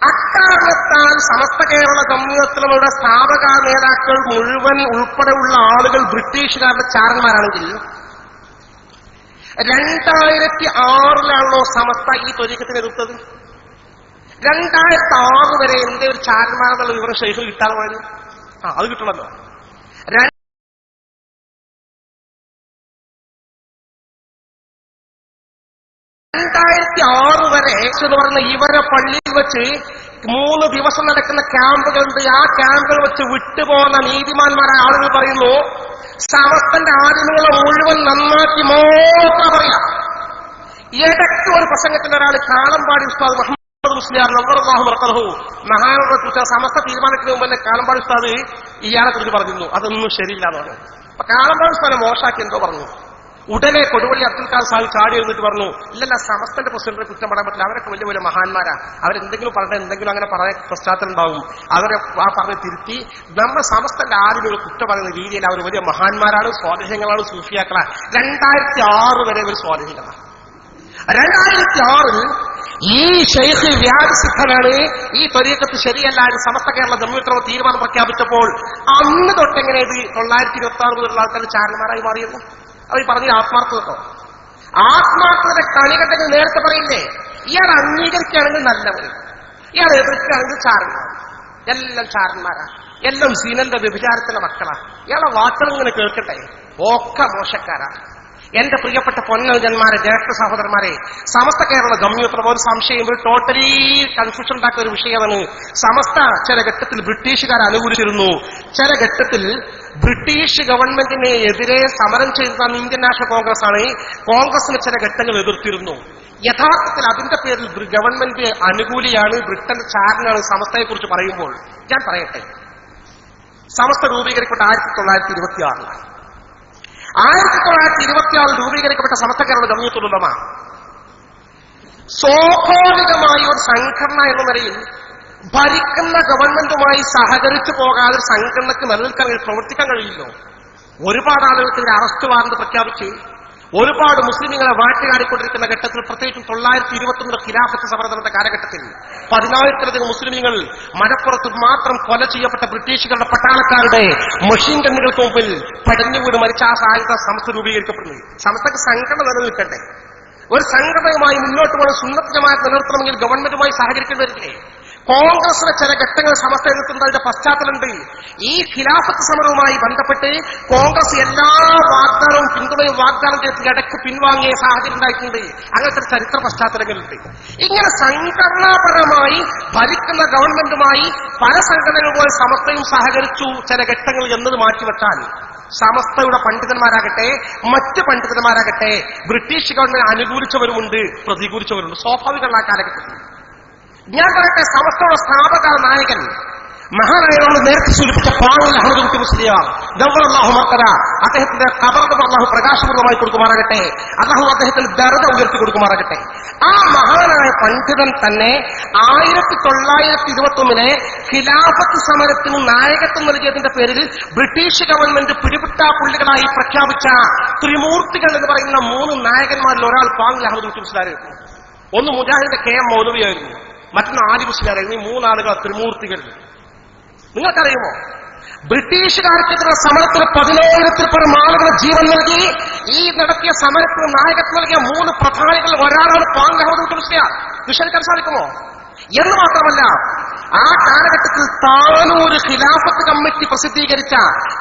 അക്കാരണത്താൽ സമസ്ത കേരള ജംഇയ്യത്തുകളുടെ സ്ഥാപക നേതാക്കൾ മുഴുവൻ ഉൾപ്പെടെയുള്ള ആളുകൾ ബ്രിട്ടീഷുകാരുടെ ചാരന്മാരാണെങ്കിൽ 2006 സമസ്ത ഈ ത്വരീഖത്തിനെ എതിർത്തത്? 2006 വരെ എന്തേ ഒരു ചാരന്മാരെന്നുള്ള വിവരം ഷെയ്ഖിന് കിട്ടാതെ പോയത്? അത് കിട്ടണമല്ലോ. 2006 വരെ എന്ന് പറഞ്ഞ ഇവരെ പള്ളിയിൽ വെച്ച് 3 ദിവസം നടക്കുന്ന ക്യാമ്പുകളുണ്ട്. ആ ക്യാമ്പുകൾ വെച്ച് വിട്ടുപോകുന്ന നീതിമാന്മാരായ ആളുകൾ പറയുന്നു, സമസ്തന്റെ ആദിമകളെ മുഴുവൻ നന്നാക്കി മാത്രം പറയാം. ഇടയ്ക്ക് ഒരു പ്രസംഗത്തിന്റെ ഒരാൾ കാളമ്പാടി ഉസ്താദ് മുഹമ്മദ് മുസ്ലിയാർ നവ്വറല്ലാഹു മർഖദഹു മഹാനവറുടെ കുറിച്ച് സമസ്ത തീരുമാനിക്കുന്നതിന് മുമ്പ് തന്നെ കാളമ്പാടി ഉസ്താദ് ഇയാളെ കുറിച്ച് പറഞ്ഞിരുന്നു. അതൊന്നും ശരിയില്ല എന്ന് പറഞ്ഞു. അപ്പൊ കാളമ്പാടി ഉസ്താദിനെ മോശാക്കി എന്തോ പറഞ്ഞു. ഉടനെ കൊടുവള്ളി അബ്ദുൽ ഖാദർ സാഹിബ് ചാടി എഴുന്നിട്ട് പറഞ്ഞു, ഇല്ലല്ല, സമസ്തന്റെ പ്രസിഡന്റിനെ കുറ്റം പറയാൻ പറ്റില്ല, അവരൊക്കെ വലിയ വലിയ മഹാന്മാരാ, അവരെന്തെങ്കിലും പറഞ്ഞ എന്തെങ്കിലും അങ്ങനെ പറയാൻ പശ്ചാത്തലം ഉണ്ടാവും, അവരെ ആ പറഞ്ഞ് തിരുത്തി നമ്മൾ സമസ്തന്റെ ആദ്യം കുറ്റം പറയുന്ന രീതിയിൽ അവർ വലിയ മഹാന്മാരാണ്, സ്വാധീനങ്ങളാണ്, സൂഫിയാക്കളാണ്. 2006 വരെ ഒരു സ്വാധീനങ്ങളാണ്. 2006 ഈ ഷെയ്ഖ് വ്യാജസിദ്ധനാണ്, ഈ ത്വരീഖത്ത് ശരിയല്ല എന്ന് സമസ്ത കേരള ജംഇയ്യത്തുൽ തീരുമാനം പ്രഖ്യാപിച്ചപ്പോൾ അന്ന് തൊട്ടെങ്ങനെ ഇത് 926 മുതലുള്ള ആൾക്കാർ ചാരന്മാരായി മാറിയിരുന്നു? അവർ പറഞ്ഞ ആത്മാർത്ഥതോ? ആത്മാർത്ഥത കണികണ്ടെങ്കിൽ നേരത്തെ പറയില്ലേ, ഇയാൾ അംഗീകരിക്കുകയാണെങ്കിൽ നല്ലവര്, ഇയാൾ എതിർക്കുകയാണെങ്കിൽ ചാരന്മാർ. എല്ലാം ചാരന്മാരാ, എല്ലാം സീനന്റെ വ്യഭിചാരത്തിന്റെ മക്കളാ. ഇയാളെ വാക്കുകൾ ഇങ്ങനെ കേൾക്കട്ടെ, ഒക്കെ മോശക്കാരാ. എന്റെ പ്രിയപ്പെട്ട പൊന്നജന്മാരെ, ജ്യേഷ്ഠ സഹോദരന്മാരെ, സമസ്ത കേരള ജംഇയ്യത്തുൽ ഒരു സംശയം, ഒരു ടോട്ടലി കൺഫ്യൂഷൻ ഉണ്ടാക്കുന്ന ഒരു വിഷയമാണ്. സമസ്ത ചില ഘട്ടത്തിൽ ബ്രിട്ടീഷുകാരെ അനുകൂലിച്ചിരുന്നു, ചില ഘട്ടത്തിൽ ബ്രിട്ടീഷ് ഗവൺമെന്റിനെ എതിരെ സമരം ചെയ്തിരുന്ന ഇന്ത്യൻ നാഷണൽ കോൺഗ്രസ് ആണ്. കോൺഗ്രസിന് ചില ഘട്ടങ്ങൾ എതിർത്തിരുന്നു. യഥാർത്ഥത്തിൽ അതിന്റെ പേരിൽ ഗവൺമെന്റ് അനുകൂലിയാണ്, ബ്രിട്ടൻ ചാരനാണ് സമസ്തയെ കുറിച്ച് പറയുമ്പോൾ ഞാൻ പറയട്ടെ, സമസ്ത രൂപീകരിക്കപ്പെട്ട 1926. 1926 രൂപീകരിക്കപ്പെട്ട സമസ്ത കേരള ജംഇയ്യത്തുൽ ഉലമ സ്വാഭാവികമായ ഒരു സംഘടന എന്ന നിലയിൽ ഭരിക്കുന്ന ഗവൺമെന്റുമായി സഹകരിച്ചു പോകാതെ ഒരു സംഘടനയ്ക്ക് നിലനിൽക്കാൻ പ്രവർത്തിക്കാൻ കഴിയില്ലോ. ഒരുപാട് ആളുകൾക്ക് അറസ്റ്റ് വാറണ്ട് പ്രഖ്യാപിച്ച് ഒരുപാട് മുസ്ലിമുകളെ വാറ്റുകാടിക്കൊണ്ടിരിക്കുന്ന ഘട്ടത്തിൽ, പ്രത്യേകിച്ചും 921 ഖിലാഫത്ത് സമരത്തിന്റെ കാലഘട്ടത്തിൽ 10,000-ലധികം മുസ്ലിമുകൾ മലപ്പുറത്ത് മാത്രം കൊല ചെയ്യപ്പെട്ട ബ്രിട്ടീഷുകളുടെ പട്ടാളക്കാരുടെ മെഷീൻ ഗണ്ണുകൾക്ക് മുമ്പിൽ പടഞ്ഞുവീട് മരിച്ച ആ സാഹചര്യ സമസ്ത രൂപീകരിക്കപ്പെടുന്നു. സമസ്തക്ക് സംഘടന നിലനിൽക്കട്ടെ. ഒരു സംഘടനയുമായി മുന്നോട്ട് പോകുന്ന സുന്നത്ത് ജമാഅത്ത് നിലനിർത്തണമെങ്കിൽ ഗവൺമെന്റുമായി സഹകരിക്കേണ്ടി വരില്ലേ? കോൺഗ്രസിലെ ചില ഘട്ടങ്ങൾ സമസ്ത എതിർക്കുന്നതിന്റെ പശ്ചാത്തലമുണ്ട്. ഈ ഖിലാഫത്ത് സമരവുമായി ബന്ധപ്പെട്ട് കോൺഗ്രസ് എല്ലാ വാഗ്ദാനവും പിന്തുണയും വാഗ്ദാനം ചെയ്ത് ഇടയ്ക്ക് പിൻവാങ്ങിയ സാഹചര്യം ഉണ്ടായിട്ടുണ്ട്. അങ്ങനത്തെ ചരിത്ര പശ്ചാത്തലങ്ങളുണ്ട്. ഇങ്ങനെ സംഘടനാപരമായി ഭരിക്കുന്ന ഗവൺമെന്റുമായി പല സംഘടനകളുമായി സമസ്തയും സഹകരിച്ചു ചില ഘട്ടങ്ങൾ എന്നത് മാറ്റിവെച്ചാൽ സമസ്തയുടെ പണ്ഡിതന്മാരാകട്ടെ മറ്റ് പണ്ഡിതന്മാരാകട്ടെ ബ്രിട്ടീഷ് ഗവൺമെന്റ് അനുകൂലിച്ചവരുമുണ്ട്, പ്രതികൂലിച്ചവരുണ്ട്. സ്വാഭാവികമുള്ള ആ കാലഘട്ടത്തിൽ ഞാൻ പറയട്ടെ, സമസ്തയുടെ സ്ഥാപക നായകൻ മഹാനായകനോട് നേരത്തെ സൂചിപ്പിച്ച പാവൽ അഹമ്മദ് കുട്ടി മുസ്ലിയാർ ദവ്വറല്ലാഹു മർക്കദ, അദ്ദേഹത്തിന്റെ ഖബറിന് അല്ലാഹു പ്രകാശപൂർവ്വമായി കൊടുക്കുമാറാകട്ടെ, അല്ലാഹു അദ്ദേഹത്തിന് ദർജ ഉയർത്തി കൊടുക്കുമാറാകട്ടെ. ആ മഹാനായ പണ്ഡിതൻ തന്നെ 1921 ഖിലാഫത്ത് സമരത്തിന് നായകത്വം നൽകിയതിന്റെ പേരിൽ ബ്രിട്ടീഷ് ഗവൺമെന്റ് പിടിപിട്ട പുള്ളികളായി പ്രഖ്യാപിച്ച ത്രിമൂർത്തികൾ എന്ന് പറയുന്ന 3 നായകന്മാരിൽ ഒരാൾ പാവൽ അഹമ്മദ് കുട്ടി മുസ്ലിയാരായിരുന്നു. ഒന്ന് മുജാഹിദിന്റെ കെ എം മൗലവിയായിരുന്നു, മറ്റൊന്ന് ആലി മുസ്ലിയാരായിരുന്നു. ഈ 3 ആളുകൾ ത്രിമൂർത്തികൾ. നിങ്ങൾക്കറിയുമോ, ബ്രിട്ടീഷുകാർക്കെതിരെ സമരത്തിന് 10,000-ൽ പരം ആളുകൾ ജീവൻ നൽകി ഈ നടത്തിയ സമരത്തിന് നായകത്വം നൽകിയ 3 പ്രധാനികൾ ഒരാളാണ് പാവൽ അഹമ്മദ് കുട്ടി മുസ്ലിയാർ. വിശ്വസിക്കാൻ സാധിക്കുമോ? എന്ന് മാത്രമല്ല, ആ കാലഘട്ടത്തിൽ താനൂര് ഖിലാഫത്ത് കമ്മിറ്റി പ്രസിദ്ധീകരിച്ച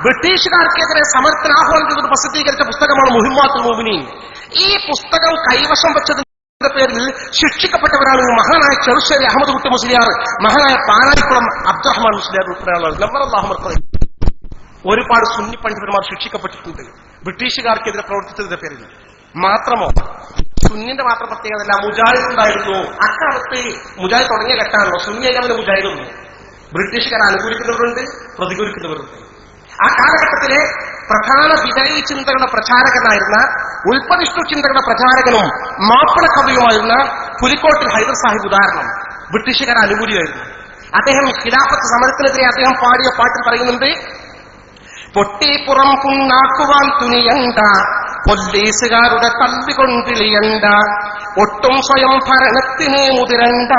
ബ്രിട്ടീഷുകാർക്കെതിരെ സമരത്തിന് ആഹ്വാനം ചെയ്ത് പ്രസിദ്ധീകരിച്ച പുസ്തകമാണ് മുഹിമ്മാത്തുൽ മുഅ്മിനീൻ. ഈ പുസ്തകം കൈവശം വെച്ചത് പേരിൽ ശിക്ഷിക്കപ്പെട്ടവരാണ് മഹാനായ ചെറുശ്ശേരി അഹമ്മദ് കുട്ടി മുസ്ലിയാർ, മഹാനായ പാലാരിക്കുളം അബ്ദുറഹ്മാൻ മുസ്ലിയാർ ഉൾപ്പെടെയുള്ള ഒരുപാട് സുന്നി പണ്ഡിതന്മാർ ശിക്ഷിക്കപ്പെട്ടിട്ടുണ്ട് ബ്രിട്ടീഷുകാർക്കെതിരെ പ്രവർത്തിച്ചതിന്റെ പേരിൽ. മാത്രമോ, സുന്നിന്റെ മാത്രം പ്രത്യേകതല്ല, മുജാഹിദ് ഉണ്ടായിരുന്നു. അക്കാലത്ത് മുജാഹിദ് തുടങ്ങിയ ഘട്ടമാണല്ലോ. സുന്നി അല്ലാതെ മുജാഹിദൊന്നും. ബ്രിട്ടീഷുകാരെ അനുകൂലിക്കുന്നവരുണ്ട്, പ്രതികൂലിക്കുന്നവരുണ്ട്. ആ കാലഘട്ടത്തിലെ പ്രധാന വിദയി ചിന്തകളുടെ പ്രചാരകനായിരുന്ന, ഉൽപ്പതിഷ്ണു ചിന്തകളുടെ പ്രചാരകനും മാപ്പിള കവിയുമായിരുന്ന പുലിക്കോട്ടിൽ ഹൈദർ സാഹിബ് ഉദാഹരണം. ബ്രിട്ടീഷുകാരെ അനുകൂലിയായിരുന്നു. അദ്ദേഹം ഖിലാഫത്ത് സമരത്തിനെതിരെ അദ്ദേഹം പാടിയ പാട്ടിൽ പറയുന്നുണ്ട്, പൊട്ടിപ്പുറം പുണ്ണാക്കുവാൻ തുനിയണ്ട, പോലീസുകാരുടെ തല്ലുകൊണ്ടിളിയണ്ട, ഒട്ടും സ്വയം ഭരണത്തിന് മുതിരണ്ട,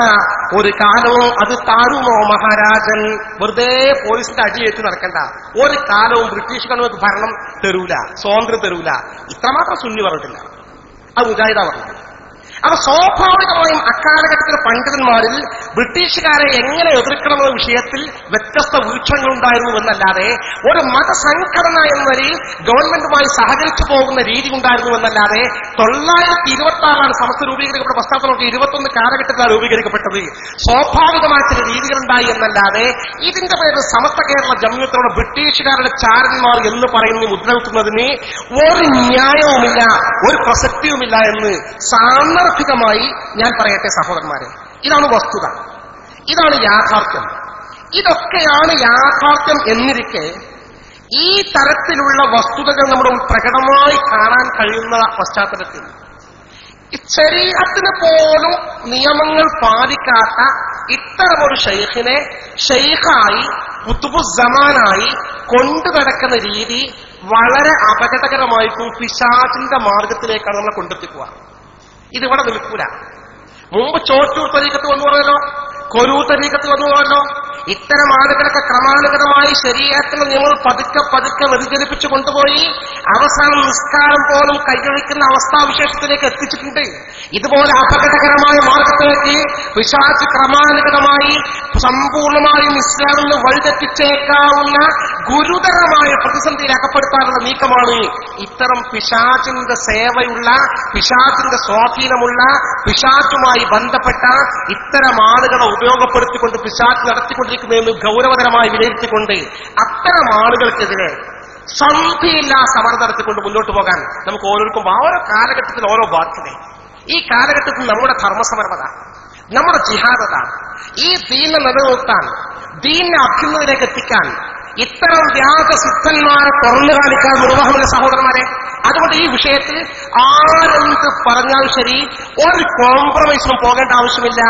ഒരു കാലവും അത് താഴുമോ മഹാരാജൻ. വെറുതെ പോലീസിന്റെ അടിയേറ്റ് നടക്കണ്ട. ഒരു കാലവും ബ്രിട്ടീഷ് ഗവൺമെന്റ് ഭരണം തരൂല, സ്വാതന്ത്ര്യം തരൂല. ഇത്രമാത്രം സുന്നി പറഞ്ഞിട്ടില്ല, അത് മുജാഹിദ പറഞ്ഞു. അപ്പൊ സ്വാഭാവികമായും അക്കാലഘട്ടത്തിലെ പണ്ഡിതന്മാരിൽ ബ്രിട്ടീഷുകാരെ എങ്ങനെ എതിർക്കണമെന്ന വിഷയത്തിൽ വ്യത്യസ്ത വീക്ഷണങ്ങളുണ്ടായിരുന്നു എന്നല്ലാതെ ഒരു മതസംഘടന എന്ന നിലയിൽ ഗവൺമെന്റുമായി സഹകരിച്ചു പോകുന്ന രീതി ഉണ്ടായിരുന്നു എന്നല്ലാതെ 926 സമസ്ത രൂപീകരിക്കപ്പെട്ട പശ്ചാത്തലമൊക്കെ 21 കാലഘട്ടത്തിലാണ് രൂപീകരിക്കപ്പെട്ടത്. സ്വാഭാവികമായ ചില രീതികളുണ്ടായി എന്നല്ലാതെ ഇതിന്റെ പേരിൽ സമസ്ത കേരള ജംഇയ്യത്തോട് ബ്രിട്ടീഷുകാരുടെ ചാരന്മാർ എന്ന് പറയുന്ന മുദ്രവെക്കുന്നതിന് ഒരു ന്യായവുമില്ല, ഒരു പ്രസക്തിയുമില്ല എന്ന് സാന്ദർഭികമായി ഞാൻ പറയട്ടെ സഹോദരന്മാരെ. ഇതാണ് വസ്തുത, ഇതാണ് യാഥാർത്ഥ്യം. ഇതൊക്കെയാണ് യാഥാർത്ഥ്യം എന്നിരിക്കെ ഈ തരത്തിലുള്ള വസ്തുതകൾ നമ്മുടെ പ്രകടമായി കാണാൻ കഴിയുന്ന പശ്ചാത്തലത്തിൽ ശരീഅത്തിന് പോലും നിയമങ്ങൾ പാലിക്കാത്ത ഇത്തരമൊരു ഷെയ്ഖിനെ ഷെയ്ഖായി ഖുതുബുസ്സമാനായി കൊണ്ടുനടക്കുന്ന രീതി വളരെ അപകടകരമായിട്ടും പിശാചിന്റെ മാർഗത്തിലേക്കാണ് നമ്മളെ കൊണ്ടെത്തിക്കുക. ഇതിവിടെ നിൽക്കൂല. മുമ്പ് ചോറ്റൂർ തരീഖത്ത് വന്നു പറഞ്ഞല്ലോ, കൊരൂർ തരീഖത്ത് വന്നു പറഞ്ഞല്ലോ. ഇത്തരം ആളുകളൊക്കെ ക്രമാനുഗതമായി ശരീഅത്തിലെ നിയമങ്ങൾ പതുക്കെ പതുക്കെ വ്യതിചലിപ്പിച്ചു കൊണ്ടുപോയി അവസാനം നിസ്കാരം പോലും കൈയൊഴിക്കുന്ന അവസ്ഥാവിശേഷത്തിലേക്ക് എത്തിച്ചിട്ടുണ്ട്. ഇതുപോലെ അപകടകരമായ മാർഗത്തിലേക്ക് പിശാച് ക്രമാനുഗതമായി സമ്പൂർണമായും ഇസ്ലാമിന് വഴിതെറ്റിച്ചേക്കാവുന്ന ഗുരുതരമായ പ്രതിസന്ധിയിൽ അകപ്പെടുത്താനുള്ള നീക്കമാണ് ഇത്തരം പിശാചിന്റെ സേവയുള്ള, പിശാചിന്റെ സ്വാധീനമുള്ള, പിശാചുമായി ബന്ധപ്പെട്ട ഇത്തരം ആളുകളെ ഉപയോഗപ്പെടുത്തിക്കൊണ്ട് പിശാച് നടത്തിക്കൊണ്ടിരിക്കുന്നതെന്ന് ഗൗരവതരമായി വിലയിരുത്തിക്കൊണ്ട് അത്തരം ആളുകൾക്കെതിരെ സന്ധിയില്ലാ സമരം നടത്തിക്കൊണ്ട് മുന്നോട്ട് പോകാൻ നമുക്ക് ഓരോരുക്കും ഓരോ കാലഘട്ടത്തിൽ ഓരോ ബാധ്യത. ഈ കാലഘട്ടത്തിൽ നമ്മുടെ ധർമ്മസമരമത, നമ്മുടെ ജിഹാദത, ഈ ദീനിനെ നിലനിർത്താൻ, ദീനിനെ അഭ്യുന്നതിലേക്ക് എത്തിക്കാൻ ഇത്തരം വ്യാജസിദ്ധന്മാരെ തുറന്നു കാണിക്കാൻ നിർവാഹമില്ല സഹോദരന്മാരെ. അതുകൊണ്ട് ഈ വിഷയത്തിൽ ആരെന്ത് പറഞ്ഞാലും ശരി ഒരു കോംപ്രമൈസിനും പോകേണ്ട ആവശ്യമില്ല.